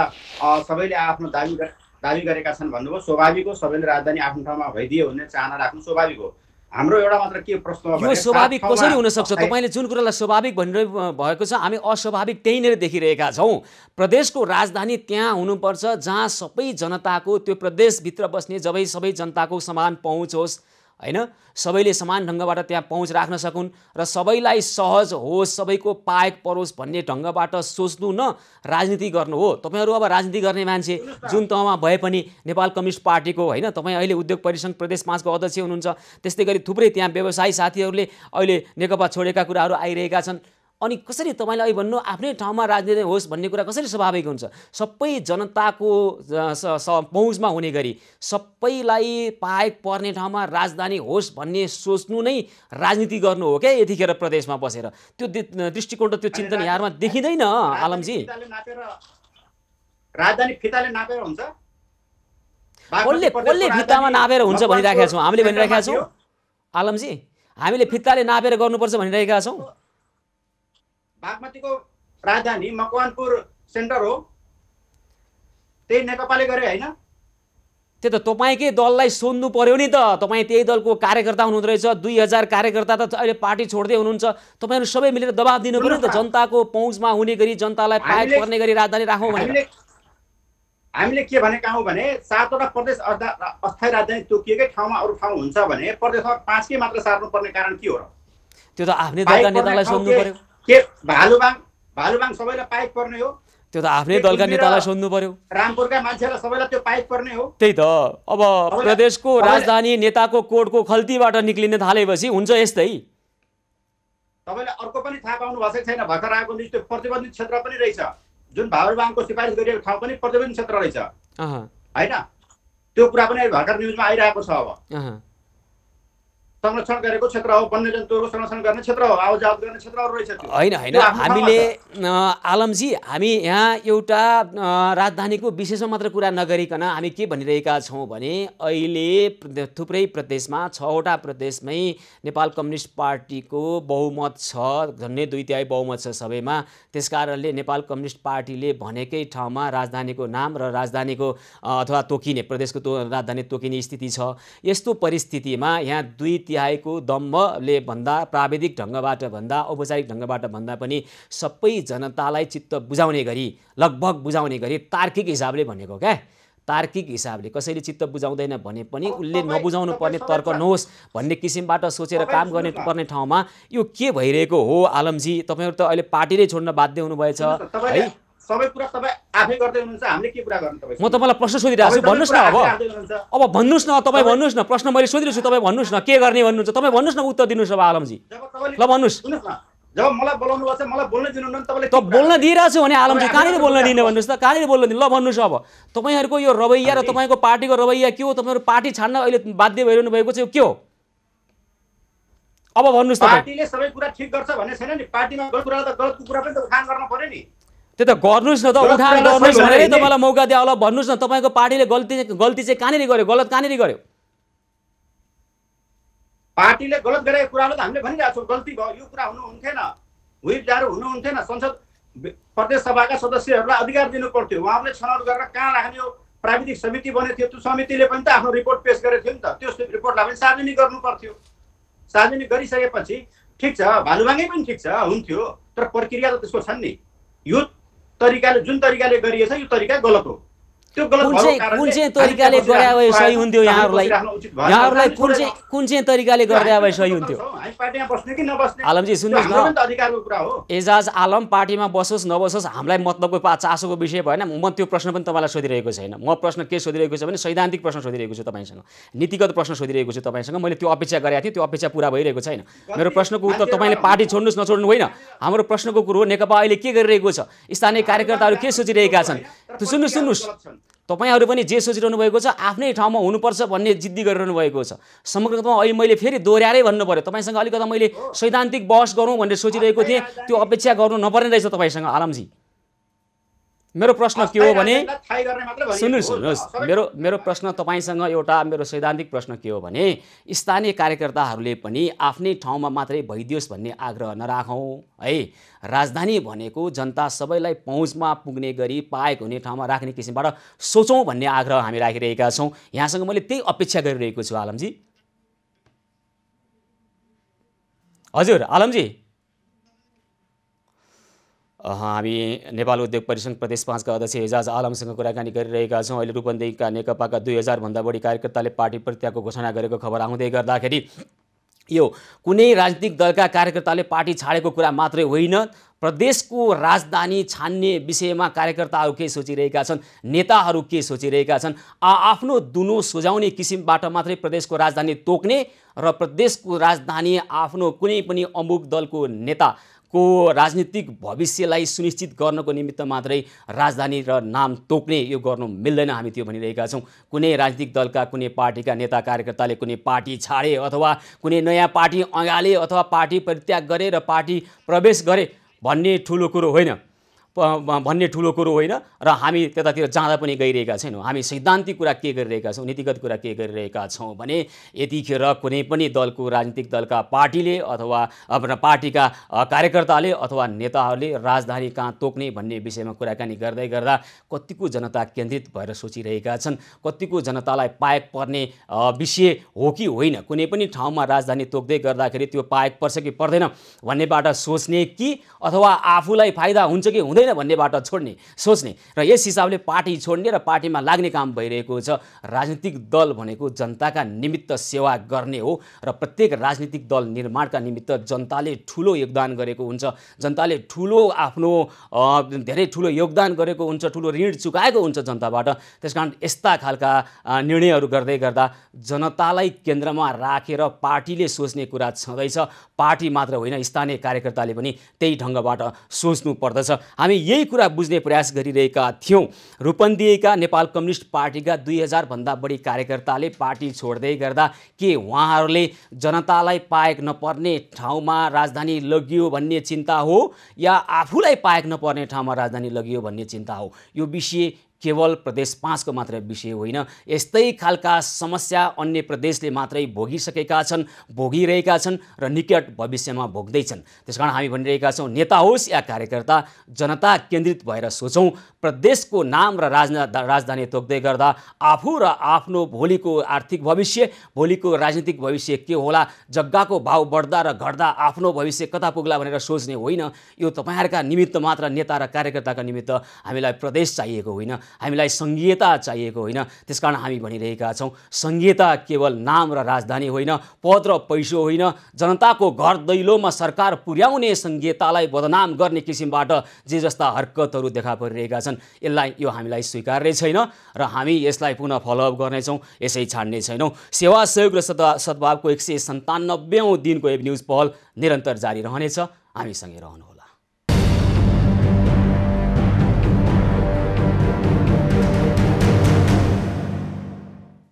सबैले आफ्नो दाबी गरेका छन् भन्नुभयो, स्वाभाविक हो, सबैले राजधानी आफ्नो ठाउँमा भइदियो भन्ने चाहना राख्नु स्वाभाविक हो। हाम्रो एउटा मात्र के प्रश्न हो, यो स्वाभाविक कसरी हुन सक्छ? तपाईँले जुन कुरालाई स्वाभाविक भनिरह भएको छ, हामी अस्वाभाविक त्यही नै देखिरहेका छौँ। प्रदेशको राजधानी त्यहाँ हुनुपर्छ जहाँ सबै जनताको, त्यो प्रदेशभित्र बस्ने सबै जनताको समान पहुँच होस् होइन, सबैले समान ढङ्गबाट त्यहाँ पहुँच राख्न सकुन् र सबैलाई सहज होस्, सबैको पाएक परोस् भन्ने ढङ्गबाट सोच्नु न राजनीति गर्नु हो। तपाईँहरू अब राजनीति गर्ने मान्छे जुन तहमा भए पनि नेपाल कम्युनिस्ट पार्टीको होइन, तपाईँ अहिले उद्योग परिसङ्घ प्रदेश 5 को अध्यक्ष हुनुहुन्छ, त्यस्तै गरी थुप्रै त्यहाँ व्यवसायी साथीहरूले अहिले नेकपा छोडेका कुराहरू आइरहेका छन्। अनि कसरी तपाईँले अहिले भन्नु आफ्नै ठाउँमा राजनीति होस् भन्ने कुरा कसरी स्वाभाविक हुन्छ? सबै जनताको पहुँचमा हुने गरी सबैलाई पाएक पर्ने ठाउँमा राजधानी होस् भन्ने सोच्नु नै राजनीति गर्नु हो क्या यतिखेर प्रदेशमा बसेर? त्यो दृष्टिकोण र त्यो चिन्तन यहाँमा देखिँदैन आलमजी। राजधानी फिताले नापेर हुन्छ, कसले फितामा नापेर हुन्छ भनिरहेका छौँ हामीले, भनिरहेका छौँ आलमजी, हामीले फिताले नापेर गर्नुपर्छ भनिरहेका छौँ। बागमतीको राजधानी मकवानपुर सेन्टर हो, त्यही नेकपाले गरे होइन? त्यो त तपाईँकै दललाई सोध्नु पर्यो नि त। तपाईँ त्यही दलको कार्यकर्ता हुनुहुँदो रहेछ, 2000 कार्यकर्ता त अहिले पार्टी छोड्दै हुनुहुन्छ। तपाईँहरू सबै मिलेर दबाब दिनु पर्यो नि त, जनताको पहुँचमा हुने गरी, जनतालाई पाएक पर्ने गरी राजधानी राखौँ भनेर। हामीले के भनेका हौँ भने 7वटा प्रदेश अस्थायी राजधानी तोकिएकै ठाउँमा अरू ठाउँ हुन्छ भने प्रदेशमा 5 कै मात्र सार्नुपर्ने कारण के हो र? त्यो त आफ्नै दलका नेतालाई सोध्नु पर्यो। के भालुवाङ सबैलाई पाइक पर्ने हो? त्यो त आफ्नै दलका नेतालाई सोध्नु पर्यो। रामपुरका मान्छेलाई सबैलाई त्यो पाइक पर्ने हो? त्यही त। अब प्रदेशको राजधानी नेताको कोडको खल्तीबाट निक्लिन थालेपछि हुन्छ यस्तै। तपाईँले अर्को पनि थाहा पाउनु भएको छैन, भर्खर आएको न्युज त्यो प्रतिबन्धित क्षेत्र पनि रहेछ, जुन भालुवाङको सिफारिस गरिएको ठाउँ पनि प्रतिबन्धित क्षेत्र रहेछ होइन? त्यो कुरा पनि भर्खर न्युजमा आइरहेको छ। अब संरक्षण गरेको क्षेत्र हो, वन्यजन्तुहरूको संरक्षण गर्ने क्षेत्र हो, आवजावत गर्ने क्षेत्रहरू रहेछ त्यो। होइन हामीले आलमजी, हामी यहाँ एउटा राजधानीको विषयमा मात्र कुरा नगरिकन हामी के भनिरहेका छौँ भने अहिले थुप्रै प्रदेशमा 6वटा प्रदेशमै नेपाल कम्युनिस्ट पार्टीको बहुमत छ, झन्डै 2/3 बहुमत छ सबैमा। त्यसकारणले नेपाल कम्युनिस्ट पार्टीले भनेकै ठाउँमा राजधानीको नाम र राजधानीको अथवा तोकिने प्रदेशको राजधानी तोकिने स्थिति छ। यस्तो परिस्थितिमा यहाँ 2/3 को दम्भले भन्दा, प्राविधिक ढङ्गबाट भन्दा, औपचारिक ढङ्गबाट भन्दा पनि सबै जनतालाई चित्त बुझाउने गरी, लगभग बुझाउने गरी तार्किक हिसाबले भनेको क्या, तार्किक हिसाबले कसैले चित्त बुझाउँदैन भने पनि उसले नबुझाउनु पर्ने तर्क नहोस् भन्ने किसिमबाट सोचेर काम गर्ने पर्ने ठाउँमा यो के भइरहेको हो आलमजी? तपाईँहरू त अहिले पार्टीले छोड्न बाध्य हुनुभएछ है। सबै कुरा तपाईँ आफै गर्दै हुनुहुन्छ, हामीले के कुरा गर्नु? तपाईँ म तपाईँलाई प्रश्न सोधिरहेको छु, भन्नुहोस् न अब भन्नुहोस् न, तपाईँ भन्नुहोस् न, प्रश्न मैले सोधिरहेको छु, तपाईँ भन्नुहोस् न के गर्ने भन्नुहुन्छ, तपाईँ भन्नुहोस् न, उत्तर दिनुहोस् अब आलमजी। ल भन्नुहोस्। जब मलाई बोलाउनु भएको छ मलाई बोल्न दिनुहुन्न तपाईँले। त बोल्न दिइरहेको छु भने आलमजी कहाँनिर बोल्न दिने भन्नुहोस् त, कहाँनिर बोल्न दिनु? ल भन्नुहोस् अब तपाईँहरूको यो रवैया र तपाईँको पार्टीको रवैया के हो? तपाईँहरू पार्टी छाड्न अहिले बाध्य भइरहनु भएको छ, यो के हो? अब भन्नुहोस् त। पार्टीले सबै कुरा ठिक गर्छ भन्ने छैन नि, पार्टीमा गलत कुरा त गलतको कुरा पनि त उखान गर्न पर्यो नि। त्यो त गर्नुहोस् न त, उठान गर्नुहोस् भनेर तपाईँलाई मौका दिए। अब भन्नुहोस् न तपाईँको पार्टीले गल्ती चाहिँ कहाँनिर गर्यो, गलत कहाँनिर गर्यो? पार्टीले गलत गरेको कुरालाई त हामीले भनिरहेको छौँ, गल्ती भयो, यो कुरा हुनुहुन्थेन, व्हिप जारी हुनुहुन्थेन। संसद प्रदेश सभाका सदस्यहरूलाई अधिकार दिनु पर्थ्यो, उहाँहरूले छनौट गरेर कहाँ राख्ने हो प्राविधिक समिति बनेको थियो, त्यो समितिले पनि त आफ्नो रिपोर्ट पेश गरेको थियो नि त, त्यो रिपोर्टलाई पनि सार्वजनिक गर्नु पर्थ्यो। सार्वजनिक गरिसकेपछि ठिक छ, भालुबाङ्गै पनि ठिक छ हुन्थ्यो, तर प्रक्रिया त त्यसको छन् नि। यो तरिकाले जुन तरिकाले गरिएछ यो तरिका गलत हो। त्यो गलत कुन चाहिँ तरिकाले गरे भए सही हुन्थ्यो? यहाँहरूलाई कुन चाहिँ तरिकाले गर्दा भए सही हुन्थ्यो? आलमजी सुन्नुहोस् न, अधिकारको कुरा हो। एजाज आलम पार्टीमा बसोस् नबसोस् हामीलाई मतलबको चासोको विषय भएन। म त्यो प्रश्न पनि तपाईँलाई सोधिरहेको छैन। म प्रश्न के सोधिरहेको छु भने सैद्धान्तिक प्रश्न सोधिरहेको छु तपाईँसँग, नीतिगत प्रश्न सोधिरहेको छु तपाईँसँग। मैले त्यो अपेक्षा गरेको थिएँ, त्यो अपेक्षा पुरा भइरहेको छैन। मेरो प्रश्नको उत्तर तपाईँले पार्टी छोड्नुहोस् नछोड्नु होइन, हाम्रो प्रश्नको कुरो हो नेकपा अहिले के गरिरहेको छ, स्थानीय कार्यकर्ताहरू के सोचिरहेका छन्। सुन्नुहोस्, तपाईँहरू पनि जे सोचिरहनु भएको छ आफ्नै ठाउँमा हुनुपर्छ भन्ने जिद्दी गरिरहनु भएको छ। समग्रमा अहिले मैले फेरि दोहोऱ्याएरै भन्नु पर्यो, तपाईँसँग अलिकति मैले सैद्धान्तिक बहस गरौँ भनेर सोचिरहेको थिएँ, त्यो अपेक्षा गर्नु नपर्ने रहेछ तपाईँसँग आलमजी। मेरो प्रश्न के हो भने सुन्नुहोस्, मेरो प्रश्न तपाईँसँग एउटा मेरो सैद्धान्तिक प्रश्न के हो भने स्थानीय कार्यकर्ताहरूले पनि आफ्नै ठाउँमा मात्रै भइदियोस् भन्ने आग्रह नराखौँ है। राजधानी भनेको जनता सबैलाई पहुँचमा पुग्ने गरी पाएको हुने ठाउँमा राख्ने किसिमबाट सोचौँ भन्ने आग्रह हामी राखिरहेका छौँ। यहाँसँग मैले त्यही अपेक्षा गरिरहेको छु आलमजी। हजुर आलमजी, हामी नेपाल उद्योग परिसङ्घ प्रदेश 5 का अध्यक्ष एजाज आलमसँग कुराकानी गरिरहेका छौँ। अहिले रूपन्देहीका नेकपाका 2000 भन्दा बढी कार्यकर्ताले पार्टी परित्यागको घोषणा गरेको खबर आउँदै गर्दाखेरि यो कुनै राजनीतिक दलका कार्यकर्ताले पार्टी छाडेको कुरा मात्रै होइन, प्रदेशको राजधानी छान्ने विषयमा कार्यकर्ताहरू के सोचिरहेका छन्, नेताहरू के सोचिरहेका छन्, आफ्नो दुनो सुझाउने किसिमबाट मात्रै प्रदेशको राजधानी तोक्ने र प्रदेशको राजधानी आफ्नो कुनै पनि अमुक दलको नेता को राजनीतिक भविष्यलाई सुनिश्चित गर्नको निमित्त मात्रै राजधानी र नाम तोक्ने यो गर्नु मिल्दैन, हामी त्यो भनिरहेका छौँ। कुनै राजनीतिक दलका कुनै पार्टीका नेता कार्यकर्ताले कुनै पार्टी छाडे अथवा कुनै नयाँ पार्टी अँगाले अथवा पार्टी परित्याग गरे र पार्टी प्रवेश गरे भन्ने ठुलो कुरो होइन र हामी त्यतातिर जाँदा पनि गइरहेका छैनौँ। हामी सैद्धान्तिक कुरा के गरिरहेका छौँ, नीतिगत कुरा के गरिरहेका छौँ भने यतिखेर कुनै पनि दलको राजनीतिक दलका पार्टीले अथवा आफ्ना पार्टीका कार्यकर्ताले अथवा नेताहरूले राजधानी कहाँ तोक्ने भन्ने विषयमा कुराकानी गर्दै गर्दा कतिको जनता केन्द्रित भएर सोचिरहेका छन्, कतिको जनतालाई पाएक पर्ने विषय हो कि होइन, कुनै पनि ठाउँमा राजधानी तोक्दै गर्दाखेरि त्यो पाएक पर्छ कि पर्दैन भन्नेबाट सोच्ने कि अथवा आफूलाई फाइदा हुन्छ कि हुँदैन भन्नेबाट सोच्ने र यस हिसाबले पार्टी छोड्ने र पार्टीमा लाग्ने काम भइरहेको छ। राजनीतिक दल भनेको जनताका निमित्त सेवा गर्ने हो र प्रत्येक राजनीतिक दल निर्माणका निमित्त जनताले ठुलो योगदान गरेको हुन्छ, जनताले ठुलो आफ्नो धेरै ठुलो योगदान गरेको हुन्छ, ठुलो ऋण चुकाएको हुन्छ जनताबाट। त्यसकारण यस्ता खालका निर्णयहरू गर्दै गर्दा जनतालाई केन्द्रमा राखेर पार्टीले सोच्ने कुरा छँदैछ, पार्टी मात्र होइन स्थानीय कार्यकर्ताले पनि त्यही ढङ्गबाट सोच्नु पर्दछ। हामी यही कुरा बुझ्ने प्रयास गरिरहेका थियौँ। रूपन्देहीका नेपाल कम्युनिस्ट पार्टीका 2000 भन्दा बढी कार्यकर्ताले पार्टी छोड्दै गर्दा के उहाँहरूले जनतालाई पाएक नपर्ने ठाउँमा राजधानी लगियो भन्ने चिन्ता हो या आफूलाई पाएक नपर्ने ठाउँमा राजधानी लगियो भन्ने चिन्ता हो? यो विषय केवल प्रदेश 5 को मात्र विषय होइन, यस्तै खालका समस्या अन्य प्रदेशले मात्रै भोगिसकेका छन्, भोगिरहेका छन् र निकट भविष्यमा भोग्दैछन्। त्यसकारण हामी भनिरहेका छौँ, नेता होस् या कार्यकर्ता, जनता केन्द्रित भएर सोचौँ। प्रदेशको नाम र राजधानी तोक्दै गर्दा आफू र आफ्नो भोलिको आर्थिक भविष्य, भोलिको राजनीतिक भविष्य के होला, जग्गाको भाउ बढ्दा र घट्दा आफ्नो भविष्य कता पुग्ला भनेर सोच्ने होइन। यो तपाईँहरूका निमित्त मात्र, नेता र कार्यकर्ताका निमित्त हामीलाई प्रदेश चाहिएको होइन, हामीलाई संघीयता चाहिएको होइन। त्यसकारण हामी भनिरहेका छौँ संघीयता केवल नाम र राजधानी होइन, पद र पैसो होइन, जनताको घर दैलोमा सरकार पुर्याउने संघीयतालाई बदनाम गर्ने किसिमबाट जे जस्ता हरकतहरू देखा परिरहेका छन् यो हामीलाई स्वीकार्य छैन र हामी यसलाई पुनः फलोअप गर्नेछौँ, यसै छाड्ने छैनौँ। सेवा सहयोग र सद्भावको 197औं दिनको वेब न्युज पहल निरन्तर जारी रहनेछ। हामीसँगै रहनुहोला।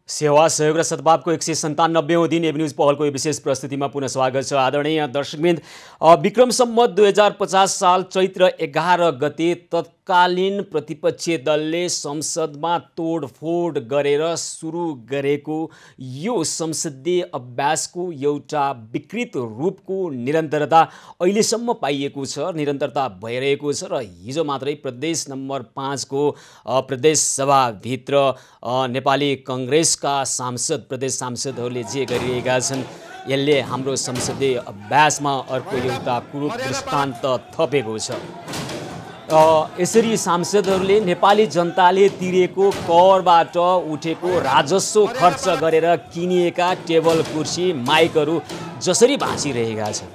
सेवा सहयोग र सद्भावको 197औं दिन वेब न्युज पहलको यो विशेष प्रस्तुतिमा पुनः स्वागत छ। आदरणीय दर्शकवृन्द, विक्रम सम्वत 2050 साल चैत्र 11 गते तत्कालीन प्रतिपक्षी दलले संसदमा तोडफोड गरेर सुरु गरेको यो संसदीय अभ्यासको एउटा विकृत रूपको निरन्तरता अहिलेसम्म पाइएको छ, निरन्तरता भइरहेको छ र हिजो मात्रै प्रदेश नम्बर 5 को प्रदेश सभाभित्र नेपाली कांग्रेसका प्रदेश सांसदहरूले जे गरिरहेका छन् यसले हाम्रो संसदीय अभ्यासमा अर्को एउटा कुरूप दृष्टान्त थपेको छ। यसरी सांसदहरूले नेपाली जनताले तिरेको करबाट उठेको राजस्व खर्च गरेर किनिएका टेबल कुर्सी माइकहरू जसरी भाँचिरहेका छन्,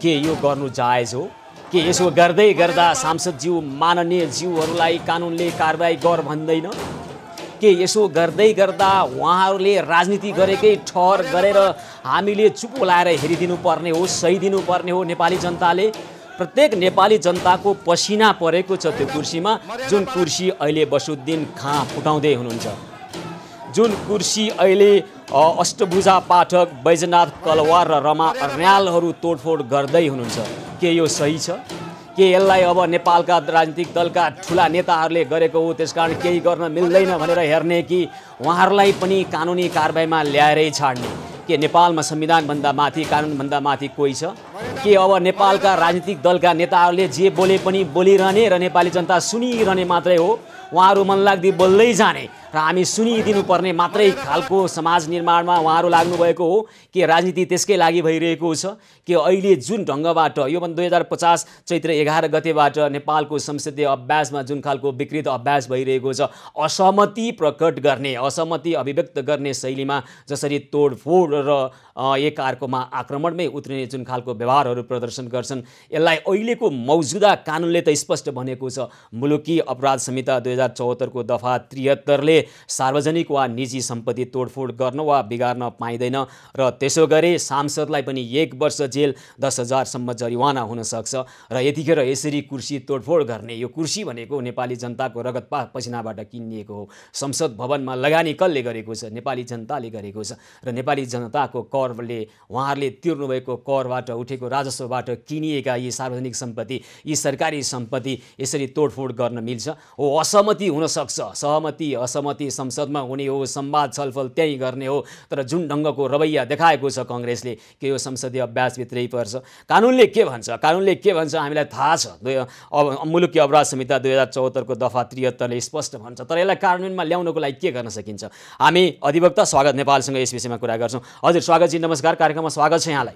के यो गर्नु जायज हो? के यसो गर्दै गर्दा सांसदज्यू माननीय ज्यूहरूलाई कानुनले कारबाही गर भन्दैन? के यसो गर्दै गर्दा उहाँहरूले राजनीति गरेकै ठहर गरेर हामीले चुप लाएर हेरिदिनु पर्ने हो, सही दिनुपर्ने हो? नेपाली जनताले, प्रत्येक नेपाली जनताको पसिना परेको छ त्यो कुर्सीमा, जुन कुर्सी अहिले बसुद्दिन खाँ फुटाउँदै हुनुहुन्छ, जुन कुर्सी अहिले अष्टभुजा पाठक, बैजनाथ कलवार र रमा अर्यालहरू तोडफोड गर्दै हुनुहुन्छ। के यो सही छ? के यसलाई अब नेपालका राजनीतिक दलका ठुला नेताहरूले गरेको हो त्यसकारण केही गर्न मिल्दैन भनेर हेर्ने कि उहाँहरूलाई पनि कानुनी कारबाहीमा ल्याएरै छाड्ने? के नेपालमा संविधानभन्दा माथि, कानुनभन्दा माथि कोही छ? के अब नेपालका राजनीतिक दलका नेताहरूले जे बोले पनि बोलिरहने र नेपाली जनता सुनिरहने मात्रै हो? उहाँहरू मनलाग्दी बोल्दै जाने र हामी सुनिदिनु पर्ने मात्रै खालको समाज निर्माणमा उहाँहरू लाग्नुभएको हो? के राजनीति त्यसकै लागि भइरहेको छ? कि अहिले जुन ढङ्गबाट यो 2050 चैत्र 11 गतेबाट नेपालको संसदीय अभ्यासमा जुन खालको विकृत अभ्यास भइरहेको छ, असहमति प्रकट गर्ने, असहमति अभिव्यक्त गर्ने शैलीमा जसरी तोडफोड र एकअर्कामा आक्रमणमै उत्रिने जुन खालको व्यवहारहरू प्रदर्शन गर्छन्, यसलाई अहिलेको मौजुदा कानुनले त स्पष्ट भनेको छ। मुलुकी अपराध संहिता 2074 को दफा 73 ले सार्वजनिक वा निजी सम्पत्ति तोडफोड गर्न वा बिगार्न पाइँदैन र त्यसो गरे सांसदलाई पनि 1 वर्ष जेल 10,000 सम्म जरिवाना हुन सक्छ। र यतिखेर यसरी कुर्सी तोडफोड गर्ने, यो कुर्सी भनेको नेपाली जनताको रगत पसिनाबाट किनिएको हो। संसद भवनमा लगानी कसले गरेको छ? नेपाली जनताले गरेको छ र नेपाली जनताको करले, उहाँहरूले तिर्नुभएको करबाट उठेको राजस्वबाट किनिएका यी सार्वजनिक सम्पत्ति, यी सरकारी सम्पत्ति यसरी तोडफोड गर्न मिल्छ? हो, असहमति हुन सक्छ, सहमति असहमति संसदमा हुने हो, संवाद छलफल त्यही गर्ने हो। तर जुन ढङ्गको रवैया देखाएको छ कांग्रेसले, के यो संसदीय अभ्यासभित्रै पर्छ? कानुनले के भन्छ? कानुनले के भन्छ हामीलाई थाहा छ। मुलुकी अपराध संहिता 2074 को दफा 73 ले स्पष्ट भन्छ। तर यसलाई कानुनमा ल्याउनको लागि के गर्न सकिन्छ? हामी अधिवक्ता स्वागत नेपालसँग यस विषयमा कुरा गर्छौँ। हजुर स्वागत जी, नमस्कार, कार्यक्रममा स्वागत छ यहाँलाई।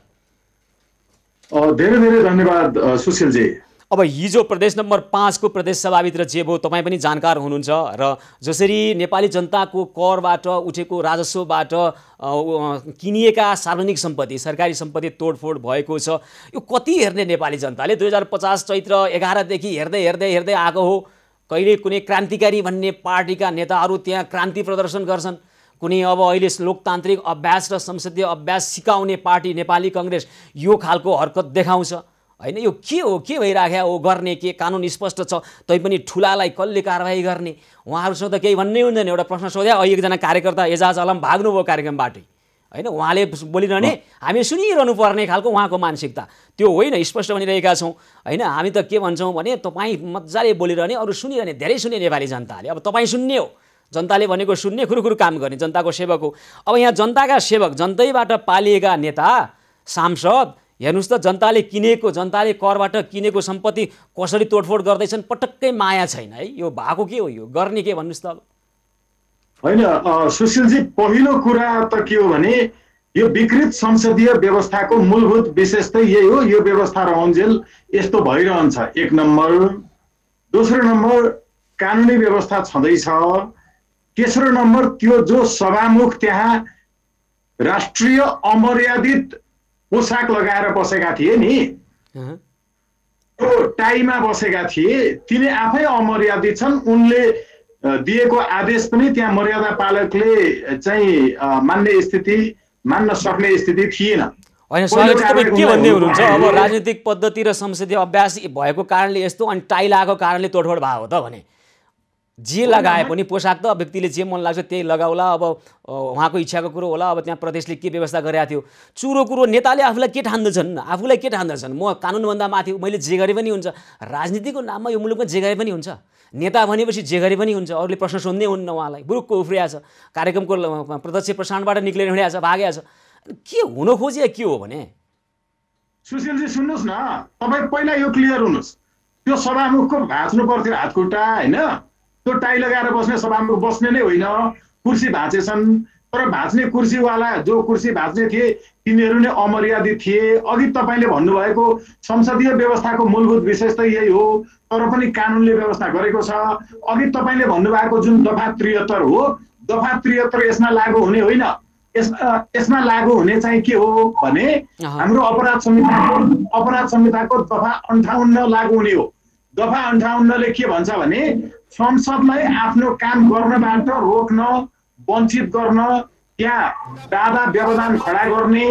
धेरै धेरै धन्यवाद सुशीलजी। अब हिजो प्रदेश नम्बर 5 को प्रदेश सभाभित्र जे भयो तपाईँ पनि जानकार हुनुहुन्छ र जसरी नेपाली जनताको करबाट उठेको राजस्वबाट किनिएका सार्वजनिक सम्पत्ति, सरकारी सम्पत्ति तोडफोड भएको छ, यो कति हेर्ने नेपाली जनताले? 2050 चैत्र 11 देखि हेर्दै हेर्दै हेर्दै आएको हो। कहिले कुनै क्रान्तिकारी भन्ने पार्टीका नेताहरू त्यहाँ क्रान्ति प्रदर्शन गर्छन्, कुनै अब अहिले लोकतान्त्रिक अभ्यास र संसदीय अभ्यास सिकाउने पार्टी नेपाली कांग्रेस यो खालको हरकत देखाउँछ हैन? यो के हो? के भइराख्या हो? गर्ने के? कानुन स्पष्ट छ, तैपनि ठुलालाई कसले कारबाही गर्ने? उहाँहरूसँग त केही भन्नै हुँदैन। एउटा प्रश्न सोध्या, एकजना कार्यकर्ता एजाज आलम भाग्नुभयो कार्यक्रमबाटै हैन, उहाँले बोलिरहने, हामी सुनिरहनु पर्ने खालको उहाँको मानसिकता त्यो होइन, स्पष्ट भनिरहेका छौँ हैन। हामी त के भन्छौँ भने तपाईँ मजाले बोलिरहने, अरू सुनिरहने, धेरै सुन्ने नेपाली जनताले। अब तपाईँ सुन्ने हो, जनताले भनेको सुन्ने, खुरुखुरु काम गर्ने, जनताको सेवक हो। अब यहाँ जनताका सेवक, जनतैबाट पालिएका नेता, सांसद, हेर्नुस् त जनताले किनेको, जनताले करबाट किनेको सम्पत्ति कसरी तोडफोड गर्दैछन्, पटक्कै माया छैन है। यो भएको के हो? यो गर्ने के भन्नुस् त? अब होइन सुशीलजी, पहिलो कुरा त के हो भने यो विकृत संसदीय व्यवस्थाको मूलभूत विशेषता यही हो, यो व्यवस्था रहन्जेल यस्तो भइरहन्छ, 1 नम्बर। दोस्रो नम्बर, कानुनी व्यवस्था छँदैछ। तेस्रो नम्बर त्यो जो सभामुख त्यहाँ राष्ट्रिय अमर्यादित पोसाक लगाएर बसेका थिए नि, त्यो टाईमा बसेका थिए, तिनी आफै अमर्यादित छन्। उनले दिएको आदेश पनि त्यहाँ मर्यादा पालकले चाहिँ मान्न सक्ने स्थिति थिएन। होइन स्वागत, तपाईँ के भन्दै हुनुहुन्छ? अब राजनीतिक पद्धति र संसदीय अभ्यास भएको कारणले यस्तो अनि टाई लगाएको कारणले तोडफोड भयो हो त भने? जे लगाए पनि पोसाक त व्यक्तिले जे मन लाग्छ त्यही लगाउला, अब उहाँको इच्छाको कुरो होला। अब त्यहाँ प्रदेशले के व्यवस्था गरेको थियो, चुरो कुरो नेताले आफूलाई के ठान्दछन्, म कानुनभन्दा माथि, मैले जे गरे पनि हुन्छ। राजनीतिको नाममा यो मुलुकमा जे गरे पनि हुन्छ, नेता भनेपछि जे गरे पनि हुन्छ। अरूले प्रश्न सोध्नै हुन्न, उहाँलाई बुरुक्क उफ्रिया छ, कार्यक्रमको प्रत्यक्ष प्रसारणबाट निक्लेर हिँडेको छ, भागेको छ। के हुन खोजे के हो भने? सुशीलजी सुन्नुहोस् न, तपाईँ पहिला यो क्लियर हुनुहोस्, त्यो सभामुखको भाँच्नु पर्थ्यो हातखुट्टा, होइन? त्यो टाई लगाएर बस्ने सभामुख बस्ने नै होइन, कुर्सी भाँचेछन्। तर भाँच्ने कुर्सीवाला जो कुर्सी भाँच्ने थिए तिनीहरू नै अमर्यादित थिए। अघि तपाईँले भन्नुभएको संसदीय व्यवस्थाको मूलभूत विशेष त यही हो, तर पनि कानुनले व्यवस्था गरेको छ। अघि तपाईँले भन्नुभएको जुन दफा 73 हो, दफा 73 यसमा लागू हुने होइन। यसमा लागू हुने चाहिँ के हो भने हाम्रो अपराध संहिताको दफा 58 लागू हुने हो। दफा 58ले के भन्छ भने संसदलाई आफ्नो काम गर्नबाट रोक्न, वञ्चित गर्न, त्यहाँ बाधा व्यवधान खडा गर्ने,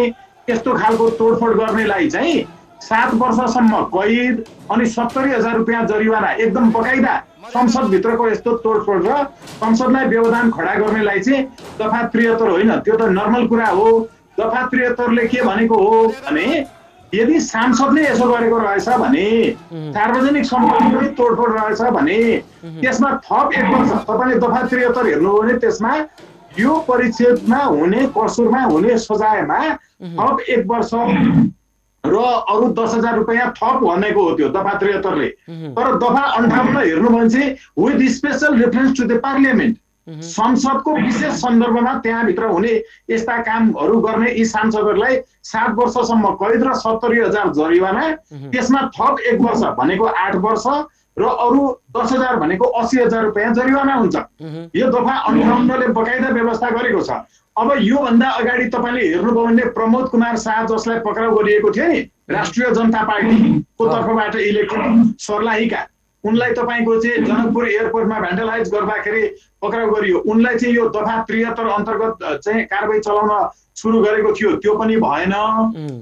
यस्तो खालको तोडफोड गर्नेलाई चाहिँ 7 वर्षसम्म कैद अनि 70,000 रुपियाँ जरिवाना, एकदम बकाइदा संसदभित्रको यस्तो तोडफोड र संसदलाई व्यवधान खडा गर्नेलाई चाहिँ दफा 73 होइन, त्यो त नर्मल कुरा हो। दफा 73ले के भनेको हो भने यदि सांसदले यसो गरेको रहेछ भने, सार्वजनिक सम्पत्ति पनि तोडफोड रहेछ भने त्यसमा थप 1 वर्ष, तपाईँले दफा 73 हेर्नुभयो भने त्यसमा यो परिच्छेदमा हुने कसुरमा हुने सजायमा थप 1 वर्ष र अरू 10,000 रुपियाँ थप भनेको हो त्यो दफा 73ले। तर दफा 58 हेर्नुभयो भने चाहिँ with special reference to the parliament, संसदको विशेष सन्दर्भमा त्यहाँभित्र हुने यस्ता कामहरू गर्ने यी सांसदहरूलाई 7 वर्षसम्म कैद र 70,000 जरिवाना, त्यसमा थप 1 वर्ष भनेको 8 वर्ष र अरू 10,000 भनेको 80,000 रुपियाँ जरिवाना हुन्छ। यो दफा 58ले बकाइदा व्यवस्था गरेको छ। अब योभन्दा अगाडि तपाईँले हेर्नुभयो भने प्रमोद कुमार शाह जसलाई पक्राउ गरिएको थियो नि राष्ट्रिय जनता पार्टीको तर्फबाट इलेक्ट्रोनिक सर्लाहीका, उनलाई तपाईँको चाहिँ जनकपुर एयरपोर्टमा भ्यान्डलाइज गर्दाखेरि पक्राउ गरियो। उनलाई चाहिँ यो दफा 73 अन्तर्गत चाहिँ कारबाही चलाउन सुरु गरेको थियो, त्यो पनि भएन।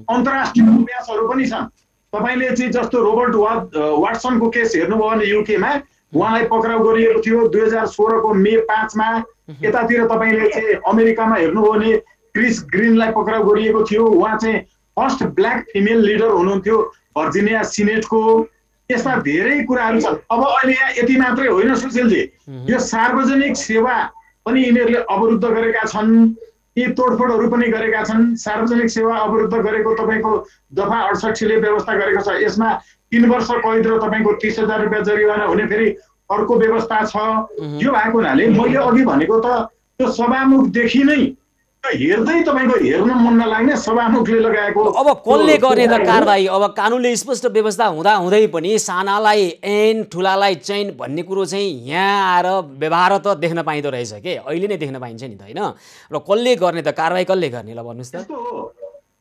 अन्तर्राष्ट्रिय अभ्यासहरू पनि छन्। तपाईँले चाहिँ जस्तो रोबर्ट वाटसनको केस हेर्नुभयो भने युकेमा उहाँलाई पक्राउ गरिएको थियो 2016 को मे 5 मा। यतातिर तपाईँले चाहिँ अमेरिकामा हेर्नुभयो भने क्रिस ग्रिनलाई पक्राउ गरिएको थियो, उहाँ चाहिँ फर्स्ट ब्ल्याक फिमेल लिडर हुनुहुन्थ्यो भर्जिनिया सिनेटको। यस्ता धेरै कुराहरू छन्। अब अहिले यहाँ यति मात्रै होइन सुशीलजी, यो सार्वजनिक सेवा पनि यिनीहरूले अवरुद्ध गरेका छन्, यी तोडफोडहरू पनि गरेका छन्। सार्वजनिक सेवा अवरुद्ध गरेको तपाईँको दफा 68ले व्यवस्था गरेको छ। यसमा 3 वर्ष कैद र तपाईँको 30,000 रुपियाँ जरिवाना हुने फेरि अर्को व्यवस्था छ। यो भएको हुनाले मैले अघि भनेको त त्यो सभामुखदेखि नै हेर्दै तपाईँको हेर्न मन नलाग्ने सभामुखले लगाएको। अब कसले गर्ने त कारबाही? अब कानुनले स्पष्ट व्यवस्था हुँदा हुँदै पनि सानालाई ऐन ठुलालाई चैन भन्ने कुरो चाहिँ यहाँ आएर व्यवहार त देख्न पाइँदो रहेछ के, अहिले नै देख्न पाइन्छ नि त, होइन? र कसले गर्ने त कारबाही, कसले गर्ने ल भन्नुहोस् त?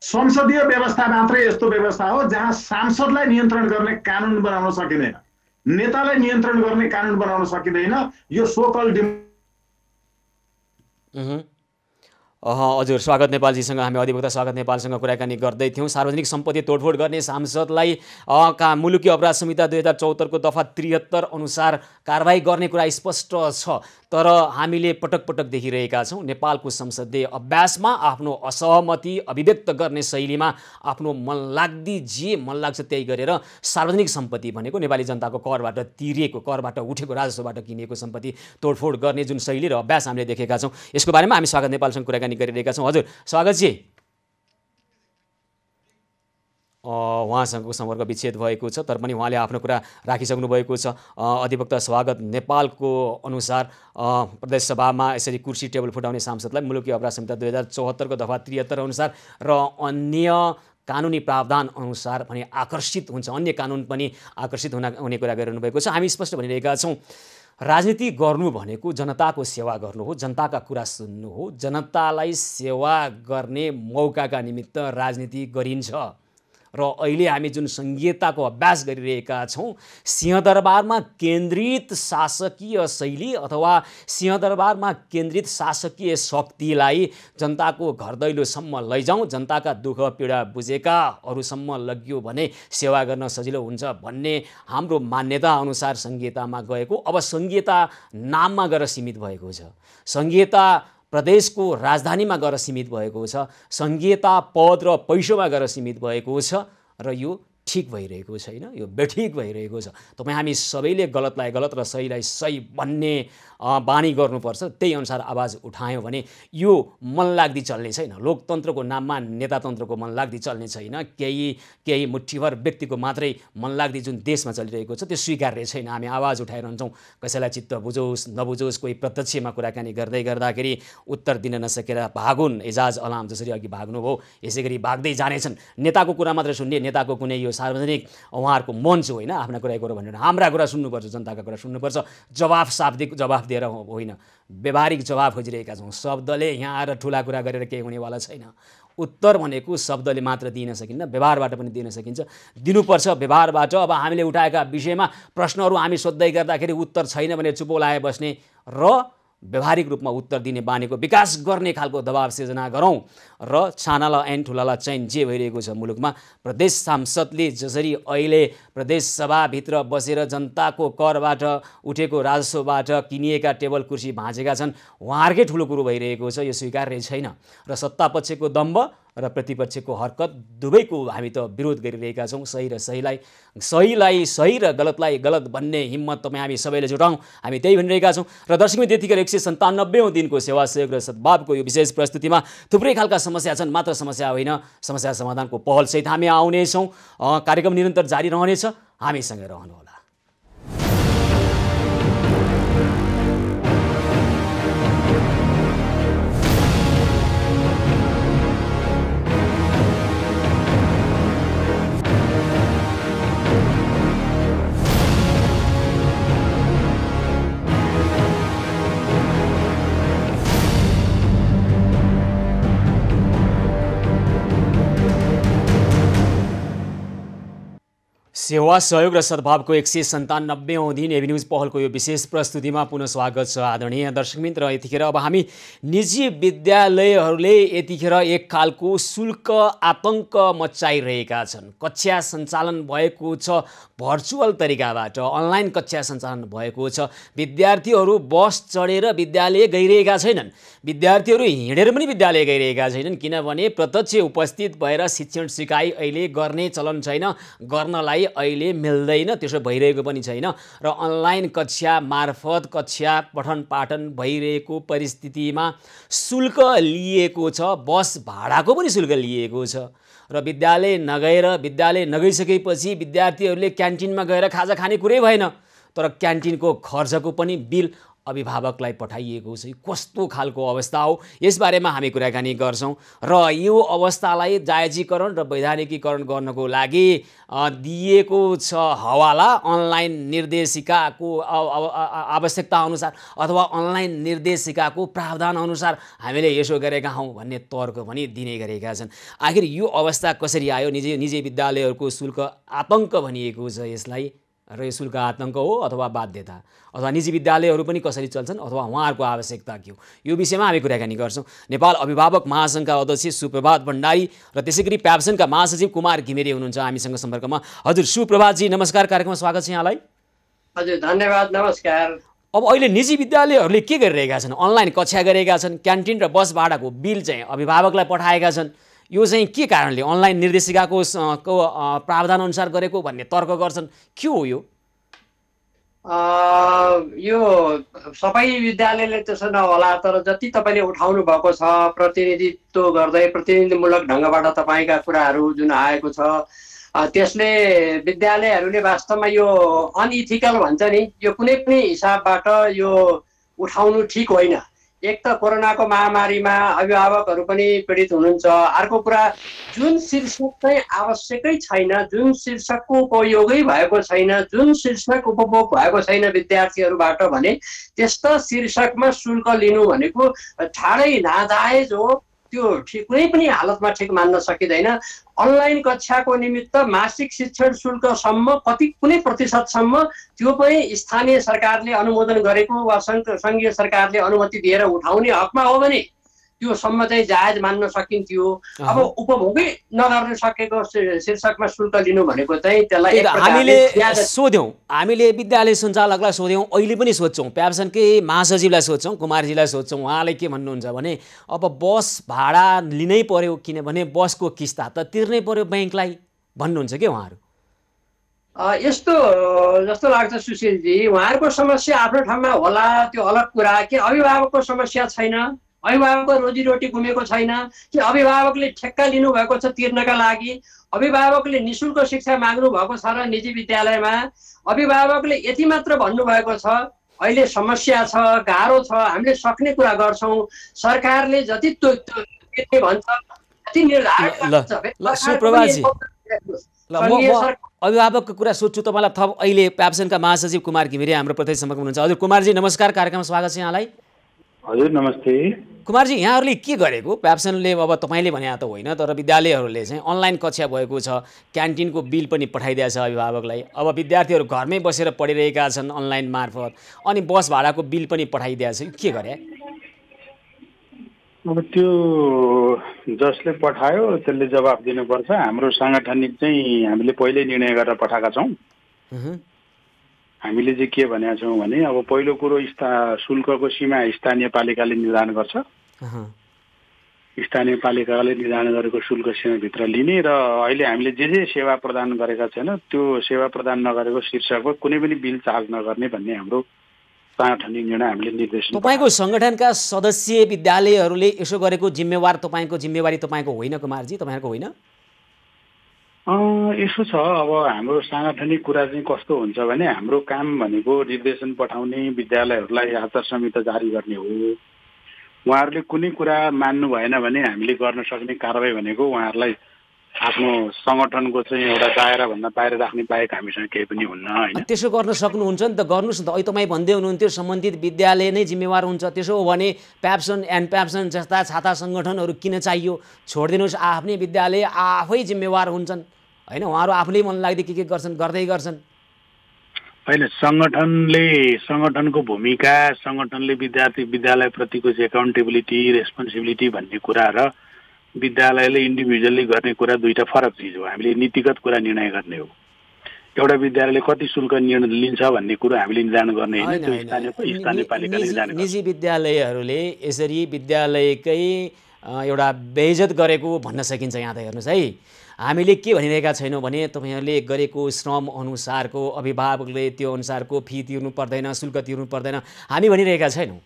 संसदीय व्यवस्था मात्रै यस्तो व्यवस्था हो जहाँ सांसदलाई नियन्त्रण गर्ने कानुन बनाउन सकिँदैन, नेतालाई नियन्त्रण गर्ने कानुन बनाउन सकिँदैन। यो सोकल हजुर, स्वागत नेपालजीसँग हामी अधिवक्ता स्वागत नेपालसँग कुराकानी गर्दै थियौँ। सार्वजनिक सम्पत्ति तोडफोड गर्ने सांसदलाई मुलुकी अपराध संहिता 2074 को दफा 73 अनुसार कारबाही गर्ने कुरा स्पष्ट छ। तर हामीले पटक पटक देखिरहेका छौँ नेपालको संसदीय अभ्यासमा आफ्नो असहमति अभिव्यक्त गर्ने शैलीमा आफ्नो मनलाग्दी जे मन लाग्छ त्यही गरेर सार्वजनिक सम्पत्ति भनेको नेपाली जनताको करबाट तिरिएको, करबाट उठेको, राजस्वबाट किनिएको सम्पत्ति तोडफोड गर्ने जुन शैली र अभ्यास हामीले देखेका छौँ, यसको बारेमा हामी स्वागत नेपालसँग कुराकानी गरिरहेका छौँ। हजुर स्वागतजी, उहाँसँगको सम्पर्क विच्छेद भएको छ, तर पनि उहाँले आफ्नो कुरा राखिसक्नु भएको छ। अधिवक्ता स्वागत नेपालको अनुसार प्रदेशसभामा यसरी कुर्सी टेबल फुटाउने सांसदलाई मुलुकी अपराध संहिता 2074 को दफा 73 अनुसार र अन्य कानुनी प्रावधान अनुसार भने आकर्षित हुन्छ, अन्य कानुन पनि आकर्षित हुने कुरा गरिरहनु भएको छ। हामी स्पष्ट भनिरहेका छौँ राजनीति गर्नु भनेको जनताको सेवा गर्नु हो, जनताका कुरा सुन्नु हो। जनतालाई सेवा गर्ने मौकाका निमित्त राजनीति गरिन्छ र अहिले हामी जुन संघीयताको अभ्यास गरिरहेका छौँ, सिंहदरबारमा केन्द्रित शासकीय शैली अथवा सिंहदरबारमा केन्द्रित शासकीय शक्तिलाई जनताको घरदैलोसम्म लैजाउँ, जनताका दुःख पीडा बुझेका अरूसम्म लग्यो भने सेवा गर्न सजिलो हुन्छ भन्ने हाम्रो मान्यता अनुसार संघीयतामा गएको। अब संघीयता नाममा गएर सीमित भएको छ, संघीयता प्रदेशको राजधानीमा गएर सीमित भएको छ, संघीयता पद र पैसोमा गएर सीमित भएको छ र यो ठिक भइरहेको छैन, यो बेठिक भइरहेको छ। तपाईँ हामी सबैले गलतलाई गलत र सहीलाई सही भन्ने बानी गर्नुपर्छ। त्यही अनुसार आवाज उठायौँ भने यो मनलाग्दी चल्ने छैन। लोकतन्त्रको नाममा नेतातन्त्रको मनलाग्दी चल्ने छैन। केही मुठ्ठीभर व्यक्तिको मात्रै मनलाग्दी जुन देशमा चलिरहेको छ त्यो स्वीकार्य छैन। हामी आवाज उठाइरहन्छौँ, कसैलाई चित्त बुझोस् नबुझोस्, कोही प्रत्यक्षमा कुराकानी गर्दै गर्दाखेरि उत्तर दिन नसकेर भागुन्, एजाज अलाम जसरी अघि भाग्नुभयो यसै गरी भाग्दै जानेछन्। नेताको कुरा मात्रै सुन्ने, नेताको कुनै यो सार्वजनिक उहाँहरूको मञ्च होइन, आफ्ना कुरा गरौँ भनेर हाम्रा कुरा सुन्नुपर्छ, जनताका कुरा सुन्नुपर्छ। शाब्दिक जवाफ दिएर होइन, व्यवहारिक जवाफ खोजिरहेका छौँ। शब्दले यहाँ आएर ठुला कुरा गरेर केही हुनेवाला छैन। उत्तर भनेको शब्दले मात्र दिन सकिन्न, व्यवहारबाट पनि दिन सकिन्छ, दिनुपर्छ व्यवहारबाट। अब हामीले उठाएका विषयमा प्रश्नहरू हामी सोध्दै गर्दाखेरि उत्तर छैन भने चुपो लाए बस्ने र व्यवहारिक रूपमा उत्तर दिने बानीको विकास गर्ने खालको दबाव सिर्जना गरौँ र सानालाई ऐन ठुलालाई चैन जे भइरहेको छ मुलुकमा। प्रदेश सांसदले जसरी अहिले प्रदेश सभाभित्र बसेर जनताको करबाट उठेको राजस्वबाट किनिएका टेबल कुर्सी भाँचेका छन्, उहाँहरूकै ठुलो कुरो भइरहेको छ, यो स्वीकार्य छैन। र सत्तापक्षको दम्ब र प्रतिपक्षको हरकत दुवैको हामी त विरोध गरिरहेका छौँ। सही र सहीलाई सही र गलतलाई गलत भन्ने हिम्मत तपाईँ हामी सबैले जुटाउँ, हामी त्यही भनिरहेका छौँ। र दर्शकमी त्यतिखेर 197औं दिनको सेवा सहयोग र सद्भावको यो विशेष प्रस्तुतिमा थुप्रै खालका समस्या छन्, मात्र समस्या होइन, समस्या समाधानको पहलसहित हामी आउनेछौँ। कार्यक्रम निरन्तर जारी रहनेछ, हामीसँगै रहनुहोला। सेवा सहयोग र सद्भावको 197औं दिन एबी न्यूज पहलको यो विशेष प्रस्तुतिमा पुनः स्वागत छ आदरणीय दर्शकमित्र। यतिखेर अब हामी निजी विद्यालयहरूले यतिखेर एक खालको शुल्क आतंक मचाइरहेका छन्। कक्षा सञ्चालन भएको छ भर्चुअल तरिकाबाट, अनलाइन कक्षा सञ्चालन भएको छ। विद्यार्थीहरू बस चढेर विद्यालय गइरहेका छैनन्, विद्यार्थीहरू हिँडेर पनि विद्यालय गइरहेका छैनन्, किनभने प्रत्यक्ष उपस्थित भएर शिक्षण सिकाइ अहिले गर्ने चलन छैन, गर्नलाई अहिले मिल्दैन, त्यसो भइरहेको पनि छैन। र अनलाइन कक्षा मार्फत कक्षा पठन पाठन भइरहेको परिस्थितिमा शुल्क लिएको छ, बस भाडाको पनि शुल्क लिएको छ। र विद्यालय नगइसकेपछि विद्यार्थीहरूले क्यान्टिनमा गएर खाजा खाने कुरै भएन, तर क्यान्टिनको खर्चको पनि बिल अभिभावकलाई पठाइएको छ। कस्तो खालको अवस्था हो, यसबारेमा हामी कुराकानी गर्छौँ। र यो अवस्थालाई जायजीकरण र वैधानिकीकरण गर्नको लागि दिएको छ हवाला अनलाइन निर्देशिकाको आवश्यकता अनुसार अथवा अनलाइन निर्देशिकाको प्रावधान अनुसार हामीले यसो गरेका हौँ भन्ने तर्क पनि दिने गरेका छन्। आखिर यो अवस्था कसरी आयो? निजी विद्यालयहरूको शुल्क आतंक भनिएको छ यसलाई, र यो शुल्क आतंक हो अथवा बाध्यता, अथवा निजी विद्यालयहरू पनि कसरी चल्छन् अथवा उहाँहरूको आवश्यकता के हो, यो विषयमा हामी कुराकानी गर्छौँ। नेपाल अभिभावक महासङ्घका अध्यक्ष सुप्रभात भण्डारी र त्यसै गरी प्याप्सनका महासचिव कुमार घिमिरे हुनुहुन्छ हामीसँग सम्पर्कमा। हजुर सुप्रभातजी, नमस्कार, कार्यक्रममा स्वागत छ यहाँलाई। हजुर धन्यवाद, नमस्कार। अब अहिले निजी विद्यालयहरूले के गरिरहेका छन्? अनलाइन कक्षा गरेका छन्, क्यान्टिन र बस भाडाको बिल चाहिँ अभिभावकलाई पठाएका छन्। यो चाहिँ के कारणले अनलाइन निर्देशिकाको प्रावधान अनुसार गरेको भन्ने तर्क गर्छन्, के हो यो? यो सबै विद्यालयले त्यसो नहोला, तर जति तपाईँले उठाउनु भएको छ प्रतिनिधित्व गर्दै प्रतिनिधिमूलक ढङ्गबाट तपाईँका कुराहरू जुन आएको छ, त्यसले विद्यालयहरूले वास्तवमा यो अनइथिकल भन्छ नि, यो कुनै पनि हिसाबबाट यो उठाउनु ठिक होइन। एक त कोरोनाको महामारीमा अभिभावकहरू पनि पीडित हुनुहुन्छ। अर्को कुरा, जुन शीर्षक चाहिँ आवश्यकै छैन, जुन शीर्षकको उपयोगै भएको छैन, जुन शीर्षक उपभोग भएको छैन विद्यार्थीहरूबाट भने त्यस्ता शीर्षकमा शुल्क लिनु भनेको ठाडै नाजायज हो। त्यो कुनै पनि हालतमा ठिक मान्न सकिँदैन। अनलाइन कक्षाको निमित्त मासिक शिक्षण शुल्कसम्म कुनै प्रतिशतसम्म त्यो पनि स्थानीय सरकारले अनुमोदन गरेको वा सङ्घीय सरकारले अनुमति दिएर उठाउने हकमा हो भने त्यो सम्म चाहिँ जायज मान्न सकिन्थ्यो। अब उपभोगै नगर्न सकेको शीर्षकमा शुल्क लिनु भनेको चाहिँ त्यसलाई हामीले विद्यालय सञ्चालकलाई सोध्यौँ, अहिले पनि सोध्छौँ, प्याप्सनकै महासचिवलाई सोध्छौँ, कुमारजीलाई सोध्छौँ। उहाँले के भन्नुहुन्छ भने अब बस भाडा लिनै पर्यो, किनभने बसको किस्ता त तिर्नै पर्यो ब्याङ्कलाई भन्नुहुन्छ के उहाँहरू? यस्तो जस्तो लाग्छ सुशीलजी, उहाँहरूको समस्या आफ्नो ठाउँमा होला, त्यो अलग कुरा। के अभिभावकको समस्या छैन? अभिभावकको रोजीरोटी गुमेको छैन कि अभिभावकले ठेक्का लिनुभएको छ तिर्नका लागि? अभिभावकले निःशुल्क शिक्षा माग्नु भएको छ र निजी विद्यालयमा अभिभावकले यति मात्र भन्नुभएको छ अहिले समस्या छ, गाह्रो छ, हामीले सक्ने कुरा गर्छौँ, सरकारले जति भन्छ त्यति निर्धारण। सुप्रभातजी, म अभिभावकको कुरा सोध्छु तपाईँलाई थप। अहिले प्याप्सनका महासचिव कुमार घिमिरे हाम्रो प्रत्यक्ष सम्पर्कमा हुनुहुन्छ। हजुर कुमारजी नमस्कार, कार्यक्रममा स्वागत छ यहाँलाई। हजुर नमस्ते। कुमारजी, यहाँहरूले के गरेको? प्याप्सनले अब तपाईँले भने त होइन, तर विद्यालयहरूले चाहिँ अनलाइन कक्षा भएको छ, क्यान्टिनको बिल पनि पठाइदिएको छ अभिभावकलाई। अब विद्यार्थीहरू घरमै बसेर पढिरहेका छन् अनलाइन मार्फत, अनि बस भाडाको बिल पनि पठाइदिएको छ। के गरे? अब त्यो जसले पठायो त्यसले जवाफ दिनुपर्छ। हाम्रो साङ्गठनिक चाहिँ हामीले पहिल्यै निर्णय गरेर पठाएका छौँ। हामीले चाहिँ के भनेका छौँ भने अब पहिलो कुरो शुल्कको सीमा स्थानीय पालिकाले निर्धारण गर्छ। स्थानीय पालिकाले निर्धारण गरेको शुल्क सीमाभित्र लिने र अहिले हामीले जे सेवा प्रदान गरेका छैन त्यो सेवा प्रदान नगरेको शीर्षकमा कुनै पनि बिल चार्ज नगर्ने भन्ने हाम्रो साङ्गठनिक निर्णय हामीले निर्देशन। तपाईँको सङ्गठनका सदस्य विद्यालयहरूले यसो गरेको जिम्मेवारी तपाईँको होइन कुमारजी, तपाईँहरूको होइन? यसो छ, अब हाम्रो साङ्गठनिक कुरा चाहिँ कस्तो हुन्छ भने हाम्रो काम भनेको निर्देशन पठाउने, विद्यालयहरूलाई आचार संहिता जारी गर्ने हो। उहाँहरूले कुनै कुरा मान्नु भएन भने हामीले गर्न सक्ने कारबाही भनेको उहाँहरूलाई आफ्नो सङ्गठनको चाहिँ एउटा दायराभन्दा बाहिर राख्ने बाहेक हामीसँग केही पनि हुन्न होइन। त्यसो गर्न सक्नुहुन्छ नि त, गर्नुहोस् न त। अहिले तपाईँ भन्दै हुनुहुन्थ्यो सम्बन्धित विद्यालय नै जिम्मेवार हुन्छ। त्यसो हो भने प्याप्सन एन्ड प्याप्सन जस्ता छाता सङ्गठनहरू किन चाहियो? छोडिदिनुहोस्, आफ्नै विद्यालय आफै जिम्मेवार हुन्छन् होइन। उहाँहरू आफूले मन लाग्दै के गर्छन्, गर्दै गर्छन् होइन। सङ्गठनको भूमिका, सङ्गठनले विद्यालयप्रतिको चाहिँ एकाउन्टेबिलिटी, रेस्पोन्सिबिलिटी भन्ने कुरा र विद्यालयले इन्डिभिजुअली गर्ने कुरा दुईटा फरक चिज हो। हामीले नीतिगत कुरा निर्णय गर्ने हो। एउटा विद्यालयले कति शुल्क लिन्छ भन्ने कुरो हामीले निर्धारण गर्ने होइन, त्यो स्थानीय पालिकाले निर्धारण गर्छ। निजी विद्यालयहरूले यसरी विद्यालयकै एउटा बेइज्जत गरेको भन्न सकिन्छ। यहाँ त हेर्नुहोस् है, हामीले के भनिरहेका छैनौँ भने तपाईँहरूले गरेको श्रम अनुसारको अभिभावकले त्यो अनुसारको फी तिर्नु पर्दैन, शुल्क तिर्नु पर्दैन हामी भनिरहेका छैनौँ।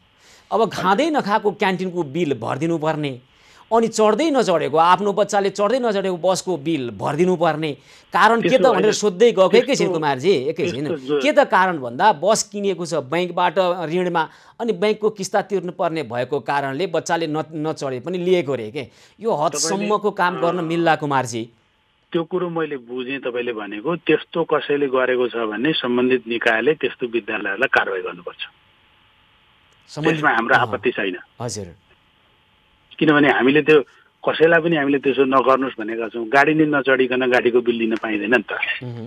अब खाँदै नखाएको क्यान्टिनको बिल भरिदिनु पर्ने, अनि चढ्दै नचढेको आफ्नो बच्चाले चढ्दै नचढेको बसको बिल भरिदिनु पर्ने कारण के त भनेर सोध्दै गएको। एकैछिन कुमारजी, एकैछिन। के त कारण भन्दा बस किनिएको छ ब्याङ्कबाट ऋणमा, अनि ब्याङ्कको किस्ता तिर्नुपर्ने भएको कारणले बच्चाले नचढे पनि लिएको रे के। यो हदसम्मको काम गर्न मिल्ला कुमारजी? त्यो कुरो मैले बुझेँ तपाईँले भनेको। त्यस्तो कसैले गरेको छ भने सम्बन्धित निकायले त्यस्तो विद्यालयहरूलाई कारवाही गर्नुपर्छ। त्यसमा हाम्रो आपत्ति छैन। हजुर, किनभने हामीले त्यो कसैलाई पनि हामीले त्यसो नगर्नुहोस् भनेका छौँ। गाडी नै नचढिकन गाडीको बिल लिन पाइँदैन नि त,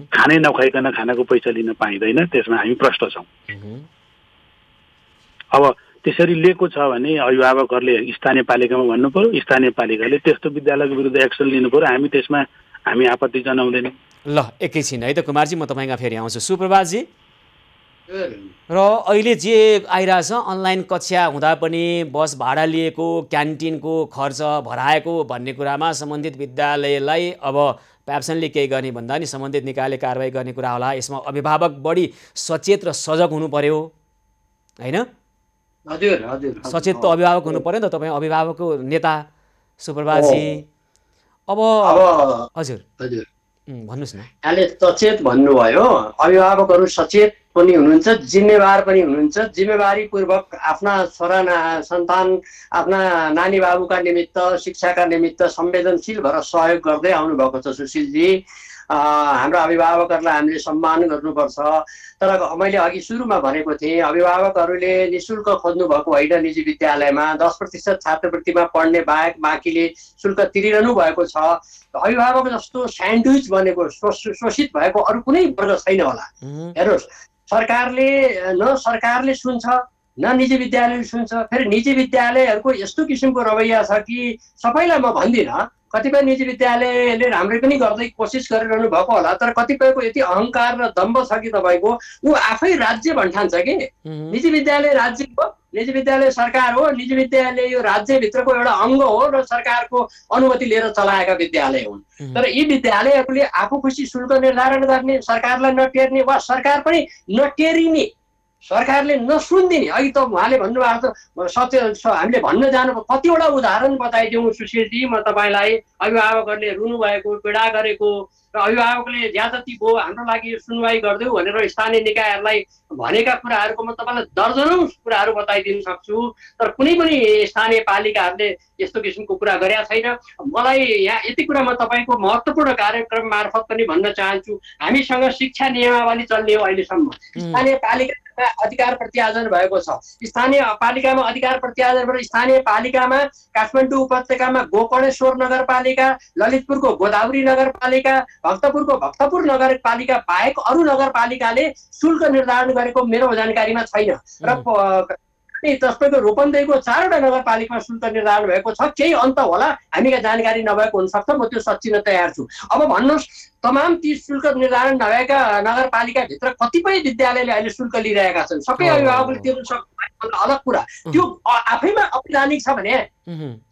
खानै नखाइकन खानाको पैसा लिन पाइँदैन। त्यसमा हामी प्रष्ट छौँ। अब त्यसरी लिएको छ भने अभिभावकहरूले स्थानीय पालिकामा भन्नु पर्यो, स्थानीय पालिकाले त्यस्तो विद्यालयको विरुद्ध एक्सन लिनु पर्यो। हामी आपत्ति जनाउँदैनौँ। ल एकैछिन है त कुमारजी, म तपाईँका फेरि आउँछु। सुप्रभातजी, र अहिले जे आइरहेछ अनलाइन कक्षा हुँदा पनि बस भाडा लिएको, क्यान्टिनको खर्च भराएको भन्ने कुरामा सम्बन्धित विद्यालयलाई अब प्याप्सनले केही गर्ने भन्दा नि सम्बन्धित निकायले कारवाही गर्ने कुरा होला। यसमा अभिभावक बढी सचेत र सजग हुनु पर्यो होइन? हजुर हजुर, सचेत त अभिभावक हुनु पर्यो नि त। तपाईँ अभिभावकको नेता सुप्रभातजी। अब हजुर हजुर भन्नुहोस् न। यहाँले सचेत भन्नुभयो, अभिभावकहरू सचेत पनि हुनुहुन्छ, जिम्मेवार पनि हुनुहुन्छ। जिम्मेवारीपूर्वक आफ्ना छोरा सन्तान, आफ्ना नानी बाबुका निमित्त, शिक्षाका निमित्त संवेदनशील भएर सहयोग गर्दै आउनुभएको छ सुशीलजी। हाम्रो अभिभावकहरूलाई हामीले सम्मान गर्नुपर्छ। तर मैले अघि सुरुमा भनेको थिएँ, अभिभावकहरूले निःशुल्क खोज्नुभएको होइन। निजी विद्यालयमा 10% छात्रवृत्तिमा पढ्ने बाहेक बाँकीले शुल्क तिरिरहनु भएको छ। अभिभावक जस्तो स्यान्डविच बनेको, शोषित भएको अरू कुनै वर्ग छैन होला। हेर्नुहोस्, सरकारले सुन्छ न निजी विद्यालयले सुन्छ। फेरि निजी विद्यालयहरूको यस्तो किसिमको रवैया छ कि सबैलाई म भन्दिनँ, कतिपय निजी विद्यालयले राम्रै पनि गर्दै कोसिस गरिरहनु भएको होला, तर कतिपयको यति अहङ्कार र दम्भ छ कि तपाईँको ऊ आफै राज्य भन्ठान्छ कि निजी विद्यालय राज्य हो, निजी विद्यालय सरकार हो, निजी विद्यालय यो राज्यभित्रको एउटा अङ्ग हो र सरकारको अनुमति लिएर चलाएका विद्यालय हुन्। तर यी विद्यालयहरूले आफू खुसी शुल्क निर्धारण गर्ने, सरकारलाई नटेर्ने वा सरकार पनि नटेरिने, सरकारले नसुनिदिने। अघि त उहाँले भन्नुभएको छ सत्य, हामीले भन्न जानु कतिवटा उदाहरण बताइदिउँ सुशीलजी म तपाईँलाई। अभिभावकहरूले रुनु भएको, पीडा गरेको र अभिभावकले ज्यादती भयो हाम्रो लागि सुनवाई गरिदेऊ भनेर स्थानीय निकायहरूलाई भनेका कुराहरूको म तपाईँलाई दर्जनौँ कुराहरू बताइदिन सक्छु। तर कुनै पनि स्थानीय पालिकाहरूले यस्तो किसिमको कुरा गरेका छैन। मलाई यहाँ यति कुरा म तपाईँको महत्त्वपूर्ण कार्यक्रम मार्फत पनि भन्न चाहन्छु, हामीसँग शिक्षा नियमावली चल्ने हो अहिलेसम्म। स्थानीय पालिका अधिकार प्रत्यार्जन भएको छ। स्थानीय पालिकामा अधिकार प्रत्यार्जन भएर स्थानीय पालिकामा काठमाडौँ उपत्यकामा गोकर्णेश्वर नगरपालिका, ललितपुरको गोदावरी नगरपालिका, भक्तपुरको भक्तपुर नगरपालिका बाहेक अरू नगरपालिकाले शुल्क निर्धारण गरेको मेरो जानकारीमा छैन। र तपाईँको रूपन्देहीको 4वटा नगरपालिकामा शुल्क निर्धारण भएको छ। केही अन्त होला, हामीका जानकारी नभएको हुनसक्छ, म त्यो सच्चिन तयार छु। अब भन्नुहोस्, तमाम ती शुल्क निर्धारण नभएका नगरपालिकाभित्र कतिपय विद्यालयले अहिले शुल्क लिइरहेका छन्। सबै अभिभावकले तिर्नु सक्नु अलग कुरा, त्यो आफैमा अपैधानिक छ भने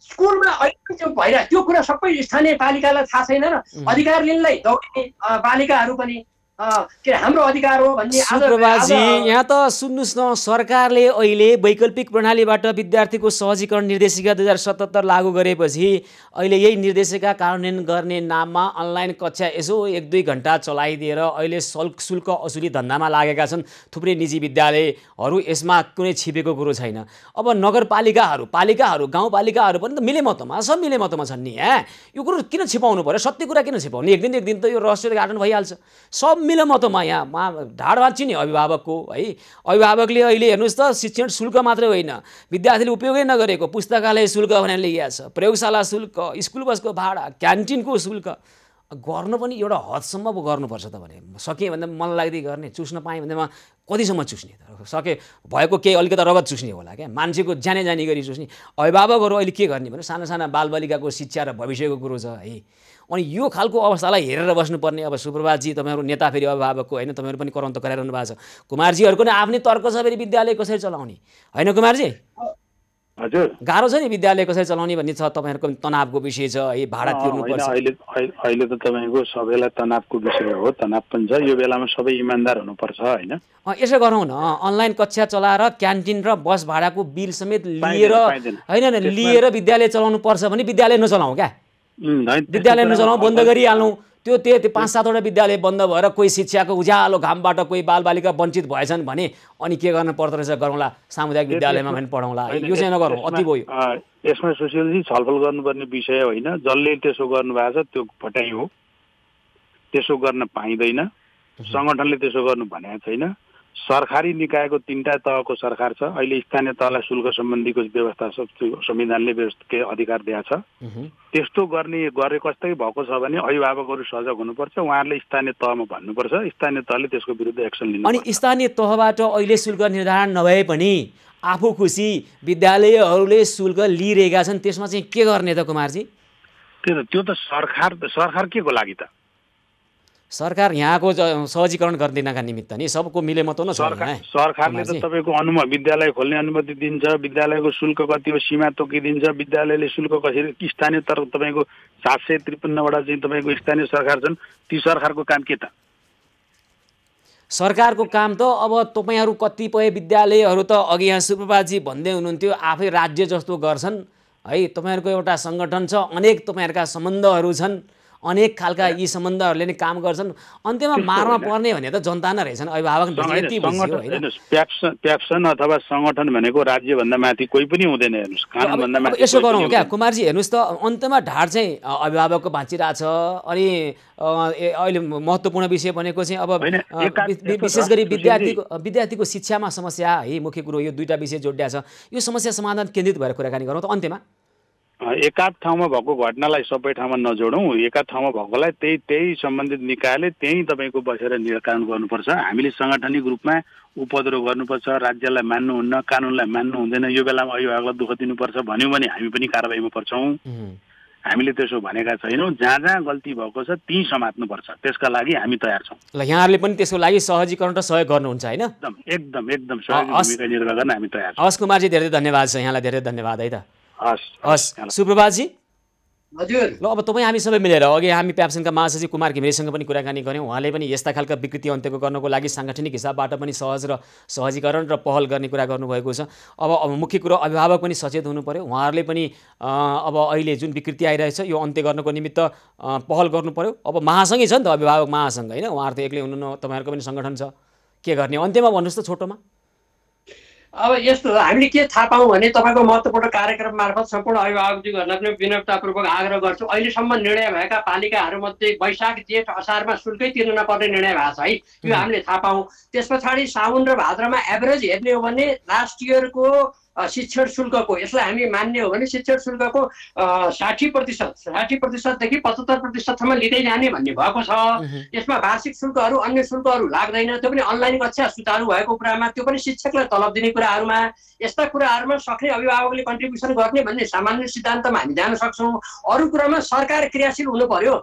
स्कुलमा अहिले त्यो भइरहेको त्यो कुरा सबै स्थानीय पालिकालाई थाहा छैन र अधिकार लिनलाई दौडिने पालिकाहरू पनि हाम्रो अधिकार हो भन्ने। सुप्रभातजी, यहाँ त सुन्नुहोस् न, सरकारले अहिले वैकल्पिक प्रणालीबाट विद्यार्थीको सहजीकरण निर्देशिका 2077 लागू गरेपछि अहिले यही निर्देशिका कार्यान्वयन गर्ने नाममा अनलाइन कक्षा यसो 1-2 घन्टा चलाइदिएर अहिले शुल्क असुली धन्दामा लागेका छन् थुप्रै निजी विद्यालयहरू। यसमा कुनै छिपेको कुरो छैन। अब नगरपालिकाहरू, पालिकाहरू, गाउँपालिकाहरू पनि त मिलेमतोमा, सब मिलेमतोमा छन् नि। यो कुरो किन छिपाउनु पर्यो? सत्य कुरा किन छिपाउने? एक दिन त यो रहस्य उद्घाटन भइहाल्छ। सब मिलेमतोमा यहाँ ढाड भाँच्यो नि अभिभावकको है। अभिभावकले अहिले हेर्नुहोस् त, शिक्षण शुल्क मात्रै होइन, विद्यार्थीले उपयोगै नगरेको पुस्तकालय शुल्क भनेर लेखिएको छ, प्रयोगशाला शुल्क, स्कुल बसको भाडा, क्यान्टिनको शुल्क गर्नु पनि एउटा हदसम्म गर्नुपर्छ त भने। सकेँ भन्दा मन लाग्दै गर्ने, चुस्न पाएँ भन्दामा कतिसम्म चुस्ने? सके भएको केही अलिकति रगत चुस्ने होला क्या, मान्छेको जाने गरी चुस्ने। अभिभावकहरू अहिले के गर्ने भने साना साना बालबालिकाको शिक्षा र भविष्यको कुरो छ है। अनि यो खालको अवस्थालाई हेरेर बस्नुपर्ने। अब सुप्रभातजी, तपाईँहरू नेता फेरि अभिभावकको होइन, तपाईँहरू पनि कराउन त कराइरहनु भएको छ। कुमारजीहरूको नि आफ्नै तर्क छ फेरि विद्यालय कसरी चलाउने, होइन कुमारजी? हजुर, गाह्रो छ नि विद्यालय कसरी चलाउने भन्ने छ। तपाईँहरूको तनावको विषय छ है, भाडा तिर्नुपर्छ। अहिले त तपाईँको सबैलाई तनावको विषय हो, तनाव पनि छ। यो बेलामा सबै इमान्दार हुनुपर्छ होइन। यसो गरौँ न, अनलाइन कक्षा चलाएर क्यान्टिन र बस भाडाको बिल समेत लिएर होइन लिएर विद्यालय चलाउनु पर्छ भने विद्यालय नचलाउँ क्या, विद्यालय नचलाउँ, बन्द गरिहालौँ। त्यो 5-7वटा विद्यालय बन्द भएर कोही शिक्षाको उज्यालो घामबाट कोही बालबालिका वञ्चित भएछन् भने अनि के गर्न पर्दो रहेछ गरौँला, सामुदायिक विद्यालयमा पनि पढाउँला। यो चाहिँ नगरौँ, अति भयो। यसमा सुशीलजी छलफल गर्नुपर्ने विषय होइन। जसले त्यसो गर्नुभएको छ त्यो फटाइ हो, त्यसो गर्न पाइँदैन। सङ्गठनले त्यसो गर्नु भनेको छैन। सरकारी निकायको 3टा तहको सरकार छ। अहिले स्थानीय तहलाई शुल्क सम्बन्धीको व्यवस्था संविधानले अधिकार दिएको छ। त्यस्तो गरेको जस्तै भएको छ भने अभिभावकहरू सजग हुनुपर्छ। उहाँहरूले स्थानीय तहमा भन्नुपर्छ, स्थानीय तहले त्यसको विरुद्ध एक्सन लिनुपर्छ। अनि स्थानीय तहबाट अहिले शुल्क निर्धारण नभए पनि आफू खुसी विद्यालयहरूले शुल्क लिइरहेका छन्, त्यसमा चाहिँ के गर्ने त कुमारजी? त्यो त सरकार के को लागि त? सरकार यहाँको सहजीकरण गर्दिनका निमित्त नि सबको मिलेमतो न छ। सरकारले त तपाईँको विद्यालय खोल्ने अनुमति दिन्छ, विद्यालयको शुल्क कति हो सीमा तोकिदिन्छ, विद्यालयले शुल्क कसरी स्थानीय तर्फ तपाईँको 753वटा चाहिँ तपाईँको स्थानीय सरकार छन्। ती सरकारको काम के त? सरकारको काम त अब तपाईँहरू कतिपय विद्यालयहरू त अघि यहाँ सुप्रभातजी भन्दै हुनुहुन्थ्यो आफै राज्य जस्तो गर्छन् है। तपाईँहरूको एउटा सङ्गठन छ, अनेक तपाईँहरूका सम्बन्धहरू छन्, अनेक खालका यी सम्बन्धहरूले नै काम गर्छन्, अन्त्यमा मार्न पर्ने भने त जनता नै रहेछन्, अभिभावक यति बुझ्यो हैन। प्याप्सन अथवा संगठन भनेको राज्यभन्दा माथि कोही पनि हुँदैन, हेर्नुस्, कानुनभन्दा माथि। यसो गरौँ क्या कुमारजी, हेर्नुस् त अन्त्यमा ढाड चाहिँ अभिभावकको भाँचिरहेछ। अनि अहिले महत्त्वपूर्ण विषय भनेको चाहिँ अब विशेष गरी विद्यार्थीको शिक्षामा समस्या है, मुख्य कुरो यो दुईटा विषय जोडिया छ। यो समस्या समाधान केन्द्रित भएर कुराकानी गरौँ त अन्त्यमा। एकाध ठाउँमा भएको घटनालाई सबै ठाउँमा नजोडौँ, एकाध ठाउँमा भएकोलाई त्यही सम्बन्धित निकायले त्यही तपाईँको बसेर निराकरण गर्नुपर्छ। हामीले साङ्गठनिक रूपमा उपद्रव गर्नुपर्छ, राज्यलाई मान्नुहुन्न, कानुनलाई मान्नु हुँदैन, यो बेलामा अभिभावकलाई दुःख दिनुपर्छ भन्यौँ भने हामी पनि कारबाहीमा पर्छौँ। हामीले त्यसो भनेका छैनौँ। जहाँ जहाँ गल्ती भएको छ त्यहीँ समात्नुपर्छ, त्यसका लागि हामी तयार छौँ। ल यहाँहरूले पनि त्यसको लागि सहजीकरण र सहयोग गर्नुहुन्छ होइन? एकदम सहयोगी भूमिका निर्वाह गर्न हामी तयार छौँ। हस् कुमारजी, धेरै धन्यवाद छ, यहाँलाई धेरै धन्यवाद है त। हस् सुप्रभातजी। हजुर। ल अब तपाईँ हामी सबै मिलेर अघि हामी प्याप्सनका महासचिव कुमार घिमिरेसँग पनि कुराकानी गऱ्यौँ। उहाँले पनि यस्ता खालका विकृति अन्त्यको गर्नको लागि साङ्गठनिक हिसाबबाट पनि सहज र सहजीकरण र पहल गर्ने कुरा गर्नुभएको छ। अब मुख्य कुरो अभिभावक पनि सचेत हुनु पर्यो। उहाँहरूले पनि अब अहिले जुन विकृति आइरहेछ यो अन्त्य गर्नको निमित्त पहल गर्नु पर्यो। अब महासङ्घै छ नि त, अभिभावक महासङ्घ होइन, उहाँहरू त एक्लै हुनुहुन्न, तपाईँहरूको पनि सङ्गठन छ। के गर्ने अन्त्यमा भन्नुहोस् त छोटोमा। अब यस्तो हामीले के थाहा पाऊँ भने तपाईँको महत्त्वपूर्ण कार्यक्रम मार्फत सम्पूर्ण अभिभावकज्यूहरूलाई पनि विनम्रतापूर्वक आग्रह गर्छु। अहिलेसम्म निर्णय भएका पालिकाहरूमध्ये वैशाख जेठ असारमा शुल्कै तिर्न नपर्ने निर्णय भएको छ है, यो हामीले थाहा पाऊँ। त्यस पछाडि साउन र भाद्रमा एभरेज हेर्ने हो भने लास्ट इयरको शिक्षण शुल्कको, यसलाई हामी मान्ने हो भने शिक्षण शुल्कको 60%देखि 75%सम्म लिँदै जाने भन्ने भएको छ। यसमा वार्षिक शुल्कहरू अन्य शुल्कहरू लाग्दैन, त्यो पनि अनलाइन कक्षा सुचारू भएको कुरामा, त्यो पनि शिक्षकलाई तलब दिने कुराहरूमा, यस्ता कुराहरूमा सक्ने अभिभावकले कन्ट्रिब्युसन गर्ने भन्ने सामान्य सिद्धान्तमा हामी जान सक्छौँ। अरू कुरामा सरकार क्रियाशील हुनु पर्यो।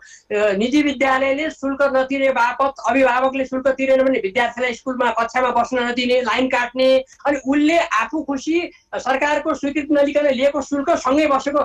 निजी विद्यालयले शुल्क नतिरे बापत अभिभावकले शुल्क तिरेन भने विद्यार्थीलाई स्कुलमा कक्षामा बस्न नदिने, लाइन काट्ने, अनि उसले आफू खुसी सरकारको स्वीकृति नलिकन लिएको शुल्क सँगै बसेको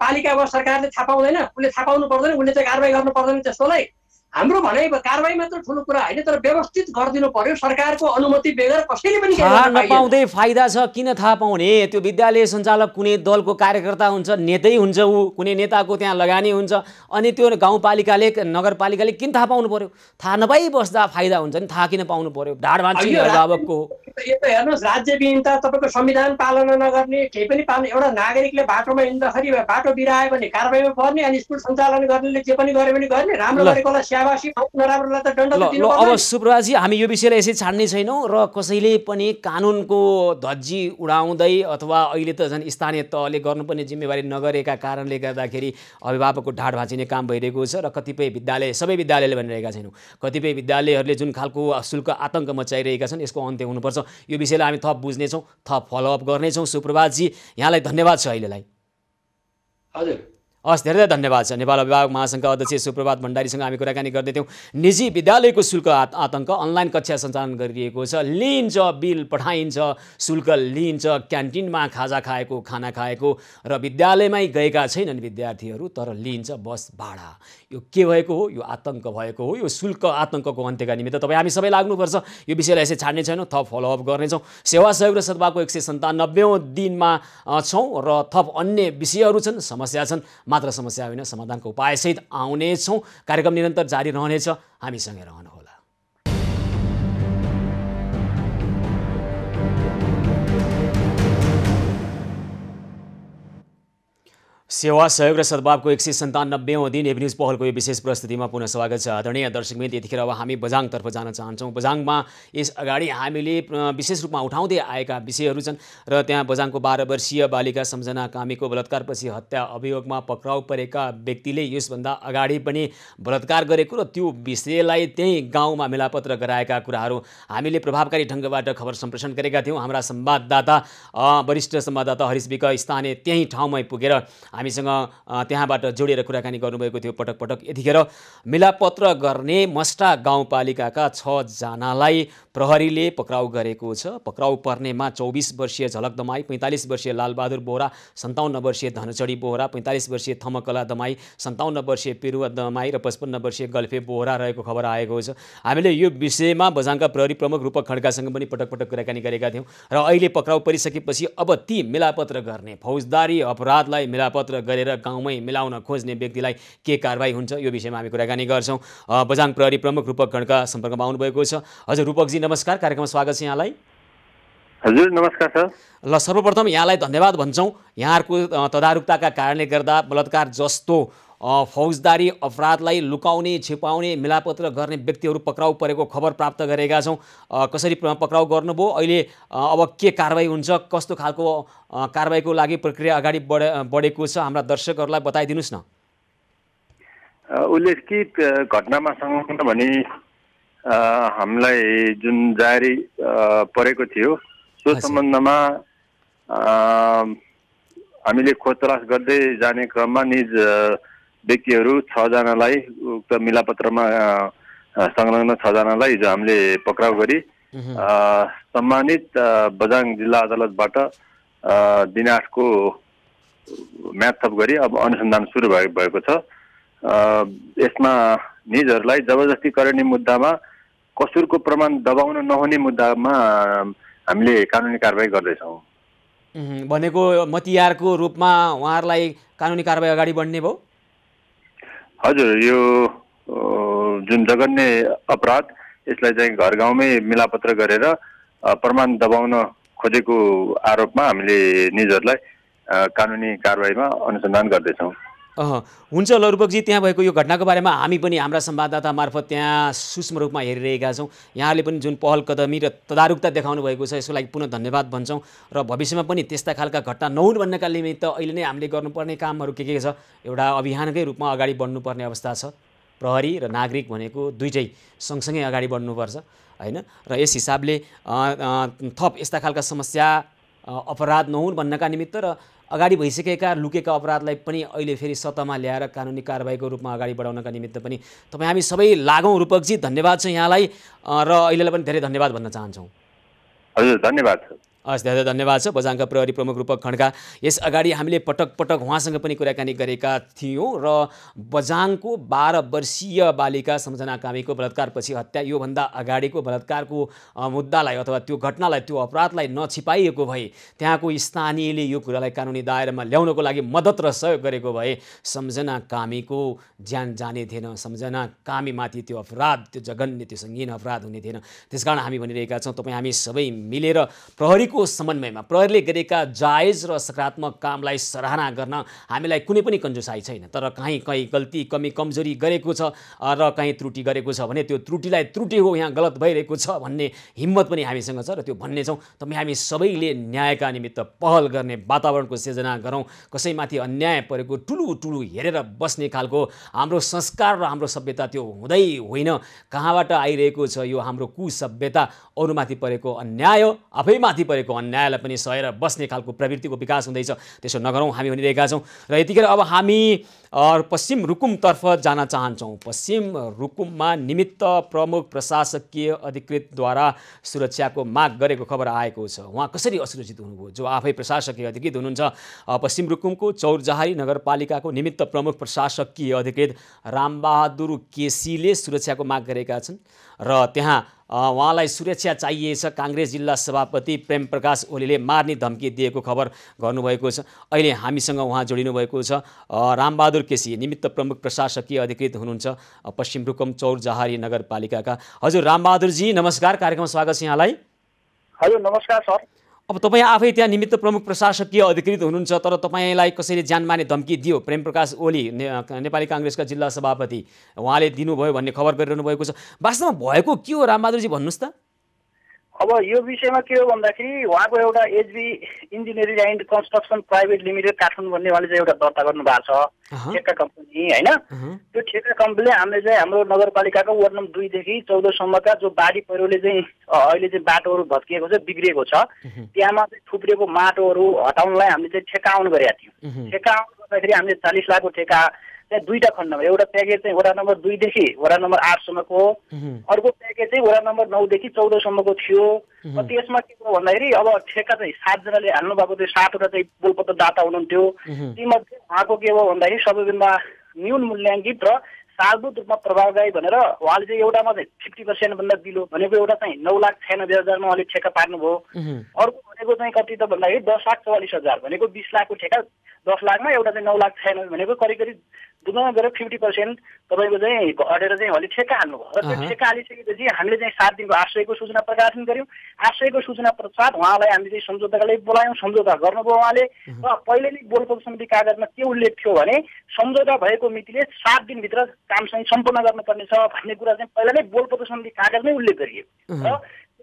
पालिका वा सरकारले थाहा पाउँदैन, उसले थाहा पाउनु पर्दैन, उसले चाहिँ कारबाही गर्नु पर्दैन। त्यस्तोलाई हाम्रो भनाइ कारबाही मात्र ठुलो कुरा होइन, तर व्यवस्थित गरिदिनु पर्यो। सरकारको अनुमति बेगर कसैले पनि थाहा नपाउँदै फाइदा छ, किन थाहा पाउने? त्यो विद्यालय सञ्चालक कुनै दलको कार्यकर्ता हुन्छ, नेतै हुन्छ, ऊ कुनै नेताको त्यहाँ लगानी हुन्छ, अनि त्यो गाउँपालिकाले नगरपालिकाले किन थाहा पाउनु पर्यो? थाहा नपाइ बस्दा फाइदा हुन्छ नि, थाहा किन पाउनु पर्यो? ढाड भाँच्ने अभिभावकको यो त हेर्नुहोस्, राज्य विहीनता, तपाईँको संविधान पालना नगर्ने, केही पनि पाल्ने, एउटा नागरिकले बाटोमा हिँड्दाखेरि बाटो बिरायो भने कारबाहीमा पर्ने, अनि स्कुल सञ्चालन गर्नेले जे पनि गर्यो भने गर्ने, राम्रो गरेकोलाई स्याबासी, नराम्रोलाई त दण्ड दिनुपर्छ। अब सुप्रभातजी, हामी यो विषयलाई यसै छाड्ने छैनौँ र कसैले पनि कानुनको धज्जी उडाउँदै अथवा अहिले त झन् स्थानीय तहले गर्नुपर्ने जिम्मेवारी नगरेका कारणले गर्दाखेरि अभिभावकको ढाड भाँचिने काम भइरहेको छ। र कतिपय विद्यालय, सबै विद्यालयले भनिरहेका छैनौँ, कतिपय विद्यालयहरूले जुन खालको शुल्क आतङ्क मचाइरहेका छन्, यसको अन्त्य हुनुपर्छ। यो विषयलाई हामी थप बुझ्नेछौँ, थप फलोअप गर्नेछौँ। सुप्रभातजी, यहाँलाई धन्यवाद छ अहिलेलाई। हजुर, हस्, धेरै धन्यवाद छ। नेपाल अभिभावक महासङ्घका अध्यक्ष सुप्रभात भण्डारीसँग हामी कुराकानी गर्दै थियौँ। निजी विद्यालयको शुल्क आतङ्क, अनलाइन कक्षा सञ्चालन गरिएको छ, लिन्छ बिल पठाइन्छ, शुल्क लिन्छ, क्यान्टिनमा खाजा खाएको, खाना खाएको, र विद्यालयमै गएका छैनन् विद्यार्थीहरू तर लिन्छ बस भाडा। यो के भएको हो? यो आतङ्क भएको हो। यो शुल्क आतङ्कको अन्त्यका निमित्त तपाईँ हामी सबै लाग्नुपर्छ। यो विषयलाई यसै छाड्ने छैनौँ, थप फलोअप गर्नेछौँ। सेवा सहयोग र सद्भावको 197औं दिनमा छौँ र थप अन्य विषयहरू छन्, समस्या छन्, मात्र समस्या होइन, समाधानको उपायसहित आउनेछौँ। कार्यक्रम निरन्तर जारी रहनेछ, हामीसँगै रहनुहोला। सेवा सहयोग र सद्भावको 197औं दिन एभ न्युज पहलको यो विशेष प्रस्तुतिमा पुनः स्वागत छ। आदरणीय दर्शकवृन्द, यतिखेर अब हामी बझाङतर्फ जान चाहन्छौँ। बझाङमा यस अगाडि हामीले विशेष रूपमा उठाउँदै आएका विषयहरू छन् र त्यहाँ बझाङको 12 वर्षीय बालिका सम्झना कामीको बलात्कारपछि हत्या अभियोगमा पक्राउ परेका व्यक्तिले यसभन्दा अगाडि पनि बलात्कार गरेको र त्यो विषयलाई त्यही गाउँमा मिलापत्र गराएका कुराहरू हामीले प्रभावकारी ढङ्गबाट खबर सम्प्रेषण गरेका थियौँ। हाम्रा संवाददाता, वरिष्ठ संवाददाता हरिश विक स्थानीय त्यही ठाउँमै पुगेर हामीसँग त्यहाँबाट जोडेर कुराकानी गर्नुभएको थियो पटक पटक। यतिखेर मिलापत्र गर्ने मस्टा गाउँपालिकाका 6 जनालाई प्रहरीले पक्राउ गरेको छ। पक्राउ पर्नेमा 24 वर्षीय झलक दमाई, 45 वर्षीय लालबहादुर बोहरा, 57 वर्षीय धनचडी बोहरा, 45 वर्षीय थमकला दमाई, 57 वर्षीय पिरुवा दमाई र 55 वर्षीय गल्फे बोहरा रहेको खबर आएको छ। हामीले यो विषयमा बझाङका प्रहरी प्रमुख रूपक खड्कासँग पनि पटक पटक कुराकानी गरेका थियौँ र अहिले पक्राउ परिसकेपछि अब ती मिलापत्र गर्ने, फौजदारी अपराधलाई मिलापत्र मिलापत्र गरेर गाउँमै मिलाउन खोज्ने व्यक्तिलाई के कारबाही हुन्छ, यो विषयमा हामी कुराकानी गर्छौँ। बझाङ प्रहरी प्रमुख रूपक खड्का सम्पर्कमा आउनुभएको छ। हजुर रूपकजी नमस्कार, कार्यक्रममा स्वागत छ यहाँलाई। हजुर नमस्कार सर। ल सर्वप्रथम यहाँलाई धन्यवाद भन्छौँ। यहाँहरूको तदारुकताका कारणले गर्दा बलात्कार जस्तो फौजदारी अपराधलाई लुकाउने, छिपाउने, मिलापत्र गर्ने व्यक्तिहरू पक्राउ परेको खबर प्राप्त गरेका छौँ। कसरी पक्राउ गर्नुभयो, अहिले अब के कारबाही हुन्छ, कस्तो खालको कारबाहीको लागि प्रक्रिया अगाडि बढेको छ, हाम्रा दर्शकहरूलाई बताइदिनुहोस् न। उल्लेखित घटनामा संलग्न भने हामीलाई जुन जारी परेको थियो त्यो सम्बन्धमा हामीले खोज तलास गर्दै जाने क्रममा निज व्यक्तिहरू 6 जनालाई उक्त मिलापत्रमा संलग्न 6 जनालाई हिजो हामीले पक्राउ गरी सम्मानित बझाङ जिल्ला अदालतबाट दिनाजको म्याद थप गरी अब अनुसन्धान सुरु भएको छ। यसमा निजहरूलाई जबरजस्ती गर्ने मुद्दामा कसुरको प्रमाण दबाउन नहुने मुद्दामा हामीले कानुनी कारबाही गर्दैछौँ। भनेको मतियारको रूपमा उहाँहरूलाई कानुनी कारबाही अगाडि बढ्ने भयो? हजुर, यो जुन जघन्य अपराध यसलाई चाहिँ घर गाउँमै मिलापत्र गरेर प्रमाण दबाउन खोजेको आरोपमा हामीले निजहरूलाई कानुनी कारबाहीमा अनुसन्धान गर्दैछौँ। हुन्छ ल रूपकजी, त्यहाँ भएको यो घटनाको बारेमा हामी पनि हाम्रा संवाददाता मार्फत त्यहाँ सूक्ष्म रूपमा हेरिरहेका छौँ। यहाँहरूले पनि जुन पहल कदमी र तदारुकता देखाउनु भएको छ यसको लागि पुनः धन्यवाद भन्छौँ र भविष्यमा पनि त्यस्ता खालका घटना नहुन् भन्नका निमित्त अहिले नै हामीले गर्नुपर्ने कामहरू के छ, एउटा अभियानकै रूपमा अगाडि बढ्नुपर्ने अवस्था छ। प्रहरी र नागरिक भनेको दुईटै सँगसँगै अगाडि बढ्नुपर्छ हैन, र यस हिसाबले थप यस्ता खालका समस्या अपराध नहुन् भन्नका निमित्त र अगाडि भइसकेका लुकेका अपराधलाई पनि अहिले फेरि सतहमा ल्याएर कानुनी कारबाहीको रूपमा अगाडि बढाउनका निमित्त पनि तपाईँ हामी सबै लागौँ। रूपकजी धन्यवाद छ यहाँलाई र अहिलेलाई पनि धेरै धन्यवाद भन्न चाहन्छौँ। हजुर धन्यवाद। हस्, धेरै धन्यवाद छ बझाङका प्रहरी प्रमुख रूपक खड्का। यस अगाडि हामीले पटक पटक उहाँसँग पनि कुराकानी गरेका थियौँ र बझाङको 12 वर्षीय बालिका सम्झना कामीको बलात्कारपछि हत्या, योभन्दा अगाडिको बलात्कारको मुद्दालाई अथवा त्यो घटनालाई, त्यो अपराधलाई नछिपाइएको भए, त्यहाँको स्थानीयले यो कुरालाई कानुनी दायरामा ल्याउनको लागि मद्दत र सहयोग गरेको भए सम्झना कामीको ज्यान जाने थिएन। सम्झना कामीमाथि त्यो अपराध, त्यो जघन्य, त्यो सङ्गीन अपराध हुने थिएन। त्यसकारण हामी भनिरहेका छौँ, तपाईँ हामी सबै मिलेर प्रहरीको समन्वयमा प्रहरीले गरेका जायज र सकारात्मक कामलाई सराहना गर्न हामीलाई कुनै पनि कन्जुसाइ छैन। तर कहीँ गल्ती, कमी, कमजोरी गरेको छ र कहीँ त्रुटि गरेको छ भने त्यो त्रुटिलाई त्रुटि हो, यहाँ गलत भइरहेको छ भन्ने हिम्मत पनि हामीसँग छ र त्यो भन्ने छौँ। तपाईँ हामी सबैले न्यायका निमित्त पहल गर्ने वातावरणको सिर्जना गरौँ। कसैमाथि अन्याय परेको ठुलो हेरेर बस्ने खालको हाम्रो संस्कार र हाम्रो सभ्यता त्यो हुँदै होइन। कहाँबाट आइरहेको छ यो हाम्रो कुसभ्यता? अरूमाथि परेको अन्याय, आफैमाथि परेको अन्यायलाई पनि सहेर बस्ने खालको प्रवृत्तिको विकास हुँदैछ। त्यसो नगरौँ हामी भनिरहेका छौँ। र यतिखेर अब हामी पश्चिम रुकुमतर्फ जान चाहन्छौँ। पश्चिम रुकुममा निमित्त प्रमुख प्रशासकीय अधिकृतद्वारा सुरक्षाको माग गरेको खबर आएको छ। उहाँ कसरी असुरक्षित हुनुभयो? जो आफै प्रशासकीय अधिकृत हुनुहुन्छ, पश्चिम रुकुमको चौरजहारी नगरपालिकाको निमित्त प्रमुख प्रशासकीय अधिकृत रामबहादुर केसीले सुरक्षाको माग गरेका छन् र त्यहाँ उहाँलाई सुरक्षा चाहिएछ। काङ्ग्रेस जिल्ला सभापति प्रेम प्रकाश ओलीले मार्ने धम्की दिएको खबर गर्नुभएको छ। अहिले हामीसँग उहाँ जोडिनु भएको छ। रामबहादुर केसी निमित्त प्रमुख प्रशासकीय अधिकृत हुनुहुन्छ पश्चिम रुकुम चौरजहारी नगरपालिकाका। हजुर रामबहादुरजी नमस्कार, कार्यक्रममा स्वागत छ यहाँलाई। हजुर नमस्कार सर। अब तपाईँ आफै त्यहाँ निमित्त प्रमुख प्रशासकीय अधिकृत हुनुहुन्छ, तर तपाईँलाई कसैले ज्यान मार्ने धम्की दियो, प्रेम प्रकाश ओली नेपाली काङ्ग्रेसका जिल्ला सभापति, उहाँले दिनुभयो भन्ने खबर गरिरहनु भएको छ। वास्तवमा भएको के हो रामबहादुरजी, भन्नुहोस् त। अब यो विषयमा के हो भन्दाखेरि उहाँको एउटा HB engineering and construction private limited Kathmandu भन्ने उहाँले चाहिँ एउटा दर्ता गर्नु भएको छ ठेक्का कम्पनी होइन। त्यो ठेक्का कम्पनीले हामीले चाहिँ हाम्रो नगरपालिकाको वार्ड नम्बर 2 देखि 14 सम्मका जो बाढी पहिरोले चाहिँ अहिले चाहिँ बाटोहरू भत्किएको छ, बिग्रिएको छ, त्यहाँमा चाहिँ थुप्रिएको माटोहरू हटाउनलाई हामीले चाहिँ ठेक्का आउनु गरेका थियौँ। ठेक्का आउनु गर्दाखेरि हामीले 40 लाखको ठेक्का चाहिँ दुईटा खण्डमा, एउटा प्याकेज चाहिँ वडा नम्बर 2 देखि वडा नम्बर 8 सम्मको, अर्को प्याकेज चाहिँ वडा नम्बर 9 देखि 14 सम्मको थियो। त्यसमा के हो भन्दाखेरि अब ठेक्का चाहिँ 7 जनाले हाल्नु भएको थियो, 7 वटा चाहिँ बोलपत्र दाता हुनुहुन्थ्यो। तीमध्ये उहाँको के हो भन्दाखेरि सबैभन्दा न्यून मूल्याङ्कित र सालभूत रूपमा प्रभावकारी भनेर उहाँले चाहिँ एउटामा चाहिँ 50% भन्दा बिलो भनेको एउटा चाहिँ 9,96,000 उहाँले ठेक्का पार्नुभयो। अर्को भनेको चाहिँ कति त भन्दाखेरि 10,44,000 भनेको 20 लाखको ठेक्का 10 लाखमा एउटा चाहिँ 9 लाख 96 भनेको करिब दुईमा गएर 50% तपाईँको चाहिँ घटेर चाहिँ उहाँले ठेक्का हाल्नुभयो र त्यो ठेक्का हालिसकेपछि हामीले चाहिँ 7 दिनको आश्रयको सूचना प्रकाशन गर्यौँ। आश्रयको सूचना पश्चात उहाँलाई हामीले चाहिँ सम्झौताका लागि बोलायौँ, सम्झौता गर्नुभयो उहाँले। र पहिले नै बोलपत्र सम्बन्धी कागजमा के उल्लेख थियो भने सम्झौता भएको मितिले 7 दिनभित्र काम चाहिँ सम्पन्न गर्नुपर्ने छ भन्ने कुरा चाहिँ पहिला नै बोलपत्र सम्बन्धी कागजमै उल्लेख गरिएको र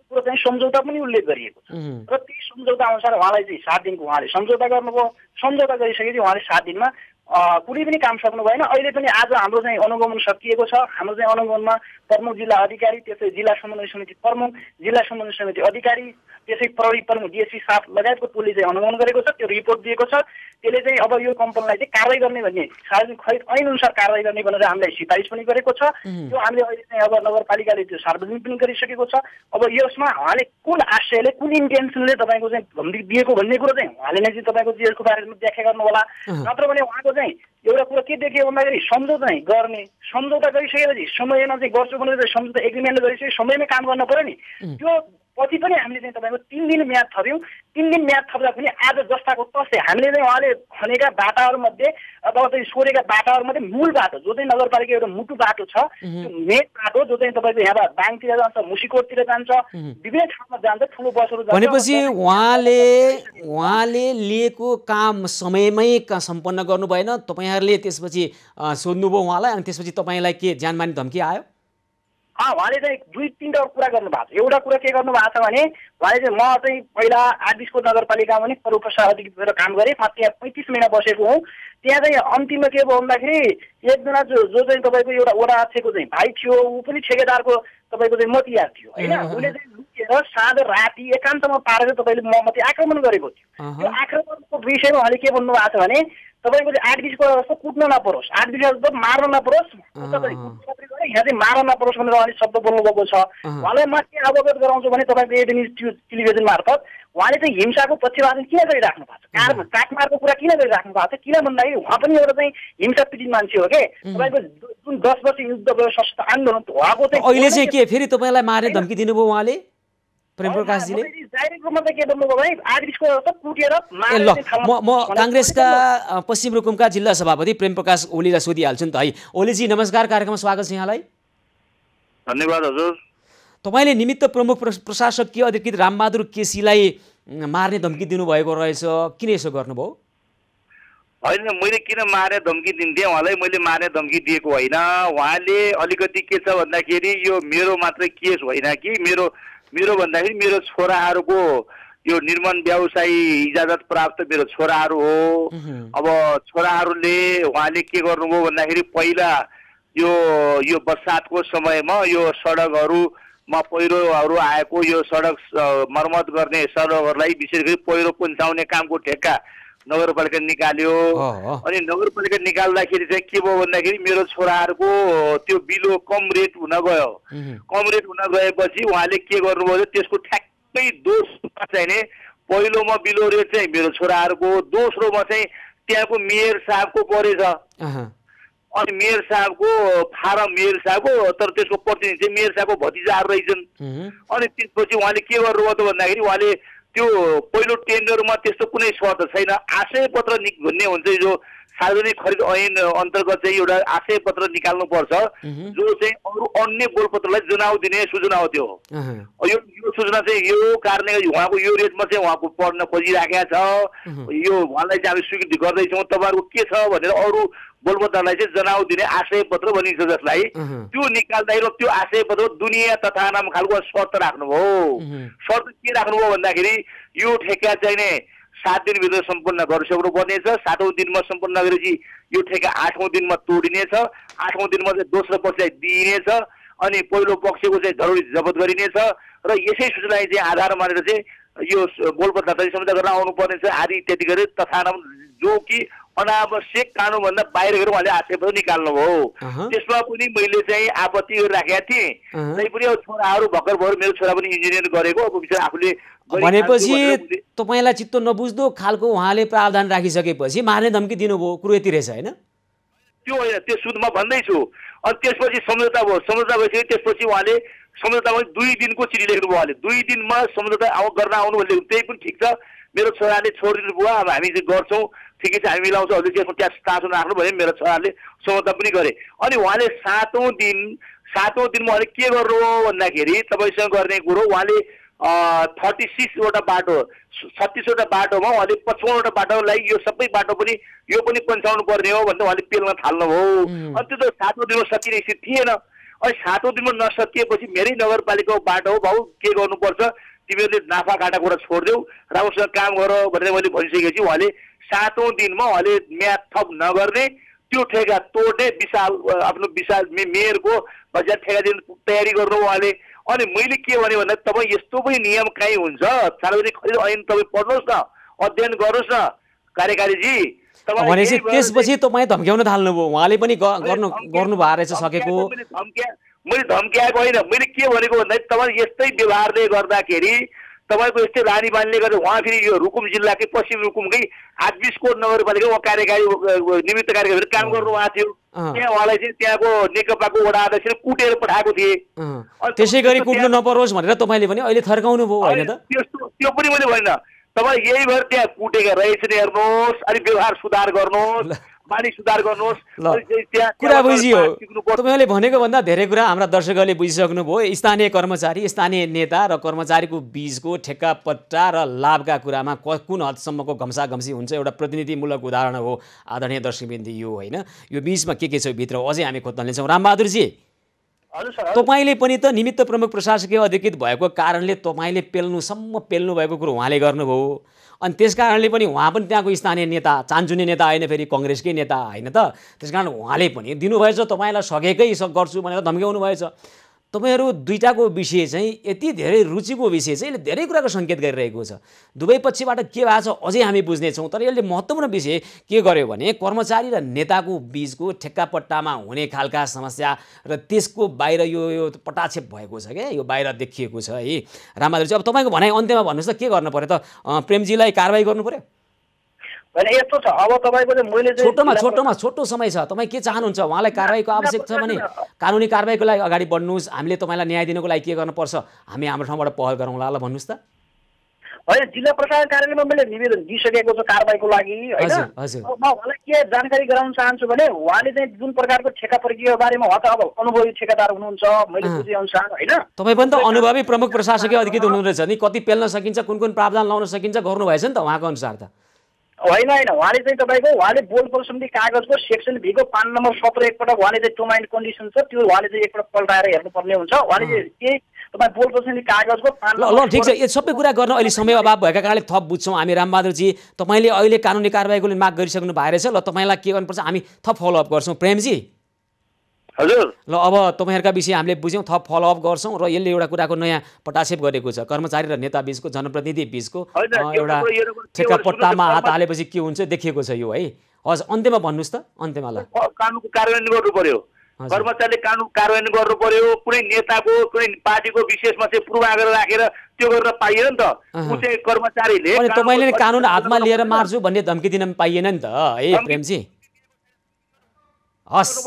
कुरो चाहिँ सम्झौता पनि उल्लेख गरिएको छ र त्यही सम्झौता अनुसार उहाँलाई चाहिँ 7 दिनको उहाँले सम्झौता गर्नुभयो। सम्झौता गरिसकेपछि उहाँले 7 दिनमा कुनै पनि काम सक्नु भएन। अहिले पनि आज हाम्रो चाहिँ अनुगमन सकिएको छ। हाम्रो चाहिँ अनुगमनमा प्रमुख जिल्ला अधिकारी, त्यसै जिल्ला समन्वय समिति प्रमुख, जिल्ला समन्वय समिति अधिकारी, त्यसै प्रहरी प्रमुख डिएसपी साहब लगायतको टोलले चाहिँ अनुगमन गरेको छ। त्यो रिपोर्ट दिएको छ। त्यसले चाहिँ अब यो कम्पनीलाई चाहिँ कारवाही गर्ने भन्ने सार्वजनिक खरिद ऐनअनुसार कारवाही गर्ने भनेर हामीलाई सिफारिस पनि गरेको छ। त्यो हामीले अहिले चाहिँ अब नगरपालिकाले त्यो सार्वजनिक पनि गरिसकेको छ। अब यसमा उहाँले कुन आशयले कुन इन्टेन्सनले तपाईँको चाहिँ धम्की दिएको भन्ने कुरो चाहिँ उहाँले नै चाहिँ तपाईँको जेलको बारेमा व्याख्या गर्नु होला। नत्र भने उहाँको चाहिँ एउटा कुरा के देखियो भन्दाखेरि सम्झौता चाहिँ गर्ने, सम्झौता गरिसकेपछि समयमा चाहिँ गर्छु भनेर सम्झौता एग्रिमेन्ट गरिसके समयमै काम गर्न पर्यो नि। त्यो पछि पनि हामीले चाहिँ तपाईँको 3 दिन म्याद थप्यौँ। 3 दिन म्याद थप्दा पनि आज जस्ताको तस्तै हामीले चाहिँ उहाँले खनेका बाटाहरूमध्ये अथवा चाहिँ सोरेका बाटाहरूमध्ये मूल बाटो जो चाहिँ नगरपालिका एउटा मुटु बाटो छ, त्यो मेन बाटो जो चाहिँ तपाईँको यहाँबाट बाङतिर जान्छ, मुसिकोटतिर जान्छ, विभिन्न ठाउँमा जान्छ, ठुलो बसहरू जान्छ। भनेपछि उहाँले लिएको काम समयमै सम्पन्न गर्नु भएन। तपाईँहरूले त्यसपछि सोध्नुभयो उहाँलाई अनि त्यसपछि तपाईँलाई के ज्यानमानी धम्की आयो? उहाँले चाहिँ 2-3टा कुरा गर्नु भएको छ। एउटा कुरा के गर्नु भएको छ भने उहाँले चाहिँ म चाहिँ पहिला 8-20 नगरपालिकामा पनि प्रमुख प्रशासनिक भएर काम गरेँ। त्यहाँ 35 महिना बसेको हुँ। त्यहाँ चाहिँ अन्तिममा के भयो भन्दाखेरि एकजना जो चाहिँ तपाईँको एउटा वडा अध्यक्षको चाहिँ भाइ थियो, ऊ पनि ठेकेदारको तपाईँको चाहिँ मतियार थियो होइन। उसले चाहिँ लुकेर साँझ राति एकान्तमा पारेर तपाईँले ममाथि आक्रमण गरेको थियो। त्यो आक्रमणको विषयमा उहाँले के भन्नु भएको छ भने तपाईँको चाहिँ 8-20को जस्तो कुट्न नपरोस्, 8-20 जस्तो मार्न नपरोस्, यहाँ चाहिँ मार्न नपरोस् भनेर उहाँले शब्द बोल्नुभएको छ। उहाँलाई म के अवगत गराउँछु भने तपाईँको एबिएन टेलिभिजन मार्फत उहाँले चाहिँ हिंसाको पक्षपात किन गरिराख्नु भएको छ, काटमारको कुरा किन गरिराख्नु भएको छ, किन भन्दाखेरि उहाँ पनि एउटा चाहिँ हिंसा पीडित मान्छे हो के। तपाईँको जुन 10 वर्ष युद्ध भयो सशस्त्र आन्दोलन उहाँको चाहिँ अहिले चाहिँ के फेरि तपाईँलाई मार्ने धम्की दिनुभयो उहाँले प्रेम प्रकाशजीले? ल म काङ्ग्रेसका पश्चिम रुकुमका जिल्ला सभापति प्रेम प्रकाश ओलीलाई सोधिहाल्छु नि त है। ओलीजी नमस्कार, कार्यक्रममा स्वागत छ यहाँलाई। धन्यवाद हजुर। तपाईँले निमित्त प्रमुख प्रशासकीय अधिकृत रामबहादुर केसीलाई मार्ने धम्की दिनुभएको रहेछ, किन यसो गर्नुभयो? होइन, मैले किन मार्ने धम्की दिन्थेँ उहाँलाई? मैले मार्ने धम्की दिएको होइन। उहाँले अलिकति के छ भन्दाखेरि यो मेरो मात्रै केस होइन कि मेरो भन्दाखेरि मेरो छोराहरूको यो निर्माण व्यवसायी इजाजत प्राप्त मेरो छोराहरू हो। अब छोराहरूले उहाँले के गर्नुभयो भन्दाखेरि पहिला यो बर्सातको समयमा यो सडकहरूमा पहिरोहरू आएको यो सडक मर्मत गर्ने सडकहरूलाई विशेष गरी पहिरो पुन्चाउने कामको ठेक्का नगरपालिका निकाल्यो। अनि नगरपालिका निकाल्दाखेरि चाहिँ के भयो भन्दाखेरि मेरो छोराहरूको त्यो बिलो कम रेट हुन गयो। कम रेट हुन गएपछि उहाँले के गर्नुभयो, त्यसको ठ्याक्कै दोस्रोमा चाहिँ नि पहिलोमा बिलो रेट चाहिँ मेरो छोराहरूको, दोस्रोमा चाहिँ त्यहाँको मेयर साहबको परेछ। अनि मेयर साहबको फारम मेयर साहबको, तर त्यसको प्रतिनिधि चाहिँ मेयर साहबको भतिजाहरू रहेछन्। अनि त्यसपछि उहाँले के गर्नुभयो त भन्दाखेरि उहाँले त्यो पहिलो टेन्डरमा त्यस्तो कुनै शर्त छैन, आशय पत्र भन्ने हुन्छ जो सार्वजनिक खरिद ऐन अन्तर्गत चाहिँ एउटा आशय पत्र निकाल्नुपर्छ जो चाहिँ अरू अन्य गोलपत्रलाई जनाउ दिने सूचना हो। त्यो यो सूचना चाहिँ यो कारणले उहाँको यो रेटमा चाहिँ उहाँको पढ्न खोजिराखेका छ। यो उहाँलाई चाहिँ हामी स्वीकृति गर्दैछौँ, तपाईँहरूको के छ भनेर अरू गोलपत्रलाई चाहिँ जनाउ दिने आशय पत्र भनिन्छ, जसलाई त्यो निकाल्दाखेरि त्यो आशय पत्र दुनियाँ तथा नाम खालको शर्त राख्नुभयो। शर्त के राख्नुभयो भन्दाखेरि यो ठेक्का चाहिँ नै 7 दिनभित्र सम्पन्न गरिसक्नु पर्नेछ। 7औं दिनमा सम्पन्न गरेपछि यो ठेक्का 8औं दिनमा तोडिनेछ। 8औं दिनमा चाहिँ दोस्रो पक्षलाई दिइनेछ अनि पहिलो पक्षको चाहिँ जरुरी जफत गरिनेछ र यसै सूचनालाई चाहिँ आधार मानेर चाहिँ यो बोलपत्र चाहिँ सम्झौता गर्न आउनुपर्नेछ आदि इत्यादि गरे तथा जो कि अनावश्यक कानुनभन्दा बाहिर गएर उहाँले आक्षेपहरू निकाल्नुभयो। त्यसमा पनि मैले चाहिँ आपत्ति गरिराखेका थिएँ। तैपनि अब छोराहरू भर्खर भएर मेरो छोरा पनि इन्जिनियर गरेको, अब बिचरा आफूले भनेपछि तपाईँलाई चित्त नबुझ्दो खालको उहाँले प्रावधान राखिसकेपछि मार्ने धम्की दिनुभयो, कुरो यति रहेछ होइन? त्यो होइन, त्यो सुरुमा भन्दैछु। अनि त्यसपछि सम्झौता भयो। सम्झौता भइसक्यो त्यसपछि उहाँले सम्झौतामा 2 दिनको चिठी लेख्नुभयो। उहाँले 2 दिनमा सम्झौता गर्न आउनु भनेको त्यही पनि ठिक छ, मेरो छोराले छोडिदिनु भयो, अब हामी चाहिँ गर्छौँ ठिकै छ हामी मिलाउँछौँ, हजुर त्यसमा क्या चासो राख्नु भने मेरो छोराले समर्थन पनि गरे। अनि उहाँले सातौँ दिनमा उहाँले के गर्नु हो भन्दाखेरि तपाईँसँग गर्ने कुरो उहाँले 36वटा बाटो 36वटा बाटोमा उहाँले 55वटा बाटोलाई यो सबै बाटो पनि यो पनि पन्छाउनु पर्ने हो भनेर उहाँले पेल्न थाल्नुभयो। अनि त्यो त 7औं दिनमा सकिने स्थिति थिएन। अनि 7औं दिनमा नसकिएपछि मेरै नगरपालिकाको बाटो हो, भाउ के गर्नुपर्छ, तिमीहरूले नाफा घाटा कुरा छोडिदेऊ, राम्रोसँग काम गर भनेर मैले भनिसकेपछि उहाँले 7औं दिनमा उहाँले म्याद थप नगर्ने, त्यो ठेगा तोड्ने आफ्नो विशाल मेयरको बजार ठेगा दिने तयारी गर्नु उहाँले। अनि मैले के भने भन्दा तपाईँ यस्तो पनि नियम काहीँ हुन्छ, सार्वजनिक खरिद ऐन तपाईँ पढ्नुहोस् न, अध्ययन गर्नुहोस् न कार्यकारीजी। भनेपछि त्यसपछि तपाईँ धम्क्याउन थाल्नुभयो, उहाँले पनि गर्नु भएको रहेछ सकेको। मैले धम्क्याएको होइन, मैले के भनेको भन्दाखेरि तपाईँ यस्तै व्यवहारले गर्दाखेरि तपाईँको यस्तै रानी बानीले गर्दा उहाँ फेरि यो रुकुम जिल्लाकै पश्चिम रुकुमकै 8-20 नगरपालिका उहाँ कार्यकारी निमित्त कार्यकारी काम गर्नु भएको थियो। त्यहाँ उहाँलाई चाहिँ त्यहाँको नेकपाको वडा अध्यक्षले कुटेर पठाएको थिए। त्यसै गरी कुट्नु नपरोस् भनेर तपाईँले पनि अहिले थर्काउनु भयो होइन त? त्यो पनि मैले भनिनँ, तपाईँ यही भएर त्यहाँ कुटेका रहेछन् हेर्नुहोस्, अनि व्यवहार सुधार गर्नुहोस्, बानी सुधार गर्नुहोस्। कुरा बुझियो, तपाईँले भनेको भन्दा धेरै कुरा हाम्रा दर्शकहरूले बुझिसक्नुभयो। स्थानीय कर्मचारी, स्थानीय नेता र कर्मचारीको बीचको ठेक्का पट्टा र लाभका कुरामा कुन हदसम्मको घम्साघम्सी हुन्छ एउटा प्रतिनिधिमूलक उदाहरण हो आदरणीय दर्शकवृन्द यो होइन। यो बीचमा के छ भित्र अझै हामी खोज्न लिन्छौँ। रामबहादुरजी, तपाईँले पनि त निमित्त प्रमुख प्रशासकीय अधिकृत भएको कारणले तपाईँले पेल्नु भएको कुरो उहाँले गर्नुभयो। अनि त्यस कारणले पनि उहाँ पनि त्यहाँको स्थानीय नेता, चान्चुने नेता होइन, फेरि कङ्ग्रेसकै नेता होइन त। त्यस कारण उहाँले पनि दिनुभएछ, तपाईँलाई सकेकै गर्छु भनेर धम्क्याउनु भएछ। तपाईँहरू दुईटाको विषय चाहिँ यति धेरै रुचिको विषय चाहिँ यसले धेरै कुराको सङ्केत गरिरहेको छ। दुवै पक्षबाट के भएको छ अझै हामी बुझ्नेछौँ। तर यसले महत्त्वपूर्ण विषय के गर्यो भने कर्मचारी र नेताको बिचको ठेक्कापट्टामा हुने खालका समस्या र त्यसको बाहिर यो पटाक्षेप भएको छ क्या, यो बाहिर देखिएको छ है। रामबहादुर चाहिँ अब तपाईँको भनाइ अन्त्यमा भन्नुहोस् त, के गर्नु पर्यो त? प्रेमजीलाई कारवाही गर्नु पर्यो? होइन, यस्तो छ, अब तपाईँको चाहिँ मैले छोटो समय छ, तपाईँ के चाहनुहुन्छ? उहाँलाई कारवाहीको आवश्यक छ भने कानुनी कारवाहीको लागि अगाडि बढ्नुहोस्, हामीले तपाईँलाई न्याय दिनको लागि के गर्नुपर्छ हामी हाम्रो ठाउँबाट पहल गरौँला। ल भन्नुहोस् त। होइन, जिल्ला प्रशासन कार्यालयमा मैले निवेदन दिइसकेको छु कारवाहीको लागि होइन। म उहाँलाई के जानकारी गराउन चाहन्छु भने उहाँले चाहिँ जुन प्रकारको ठेका प्रक्रिया बारेमा उहाँ त अब अनुभवी ठेकेदार हुनुहुन्छ मैले बुझे अनुसार होइन। तपाईँ पनि त अनुभवी प्रमुख प्रशासकीय अधिकृत हुनुहुँदो रहेछ नि, कति पेल्न सकिन्छ, कुन प्रावधान लाउन सकिन्छ गर्नुभएछ नि त उहाँको अनुसार त। होइन, उहाँले चाहिँ तपाईँको उहाँले बोलपोल समिति कागजको सेक्सन भीको 5 नम्बर 17 एकपटक उहाँले चाहिँ टर्म एन्ड कन्डिसन छ त्यो उहाँले चाहिँ एकपटक पल्टाएर हेर्नुपर्ने हुन्छ। उहाँले चाहिँ के तपाईँ बोलपोल समिति कागजको 5 ल ठिक छ, यो सबै कुरा गर्न अहिले समय अभाव भएका कारणले थप बुझ्छौँ हामी। रामबहादुरजी, तपाईँले अहिले कानुनी कारवाहीको लागि माग गरिसक्नु भएको रहेछ, ल तपाईँलाई के गर्नुपर्छ हामी थप फलोअप गर्छौँ। प्रेमजी हजुर, ल अब तपाईँहरूका विषय हामीले बुझ्यौँ, थप फलोअप गर्छौँ र यसले एउटा कुराको नयाँ पटाक्षेप गरेको छ। कर्मचारी र नेता बीचको, जनप्रतिनिधि बीचको एउटा ठेक्कापट्टामा हात हालेपछि के हुन्छ देखिएको छ यो है। हजुर, अन्त्यमा भन्नुहोस् त, अन्त्यमा ल। कानुनको कार्यान्वयन गर्नु पर्यो, कर्मचारीले कानुन कार्यान्वयन गर्नु पर्यो। कुनै नेताको कुनै पार्टीको विशेषमा चाहिँ पूर्वाग्रह राखेर त्यो गर्न पाइएन नि त। ऊ चाहिँ कर्मचारीले अनि तपाईँले कानुन हातमा लिएर मार्छु भन्ने धम्की दिन पाइएन नि त है प्रेमजी। हस्,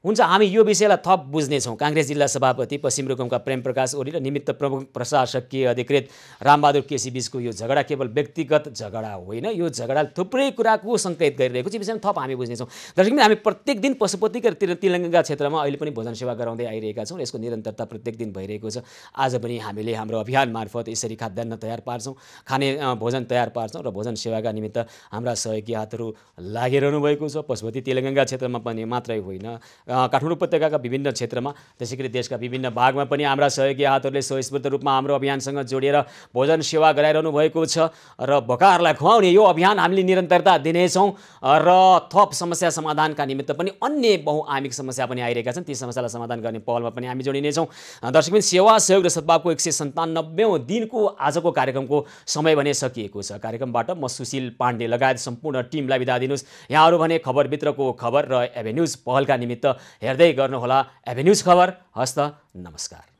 हुन्छ, हामी यो विषयलाई थप बुझ्नेछौँ। काङ्ग्रेस जिल्ला सभापति पश्चिम रुकुमका प्रेम प्रकाश ओली र निमित्त प्रमुख प्रशासकीय अधिकृत रामबहादुर केसी बीचको यो झगडा केवल व्यक्तिगत झगडा होइन, यो झगडा थुप्रै कुराको सङ्केत गरिरहेको छ। विषयमा थप हामी बुझ्नेछौँ। दर्शक हामी प्रत्येक दिन पशुपतिका तिलङ्गा क्षेत्रमा अहिले पनि भोजन सेवा गराउँदै आइरहेका छौँ। यसको निरन्तरता प्रत्येक दिन भइरहेको छ। आज पनि हामीले हाम्रो अभियान मार्फत यसरी खाद्यान्न तयार पार्छौँ, खाने भोजन तयार पार्छौँ र भोजन सेवाका निमित्त हाम्रा सहयोगी हातहरू लागिरहनु भएको छ। पशुपति तिलङ्गा क्षेत्रमा पनि मात्रै होइन, काठमाडौँ उपत्यकाका विभिन्न क्षेत्रमा, त्यसै गरी देशका विभिन्न भागमा पनि हाम्रा सहयोगी हातहरूले स्वस्फूर्त रूपमा हाम्रो अभियानसँग जोडिएर भोजन सेवा गराइरहनु भएको छ र भोकाहरूलाई खुवाउने यो अभियान हामीले निरन्तरता दिनेछौँ। र थप समस्या समाधानका निमित्त पनि अन्य बहुआमिक समस्या पनि आइरहेका छन्, ती समस्यालाई समाधान गर्ने पहलमा पनि हामी जोडिनेछौँ। दर्शकबिन, सेवा सहयोग र सद्भावको 197औं दिनको आजको कार्यक्रमको समय भने सकिएको छ। कार्यक्रमबाट म सुशील पाण्डे लगायत सम्पूर्ण टिमलाई बिदा दिनुहोस्। यहाँहरू भने खबरभित्रको खबर र एभेन्यूज पहलका निमित्त हेर्दै गर्नुहोला एभेन्यूज खबर। हस्त, नमस्कार।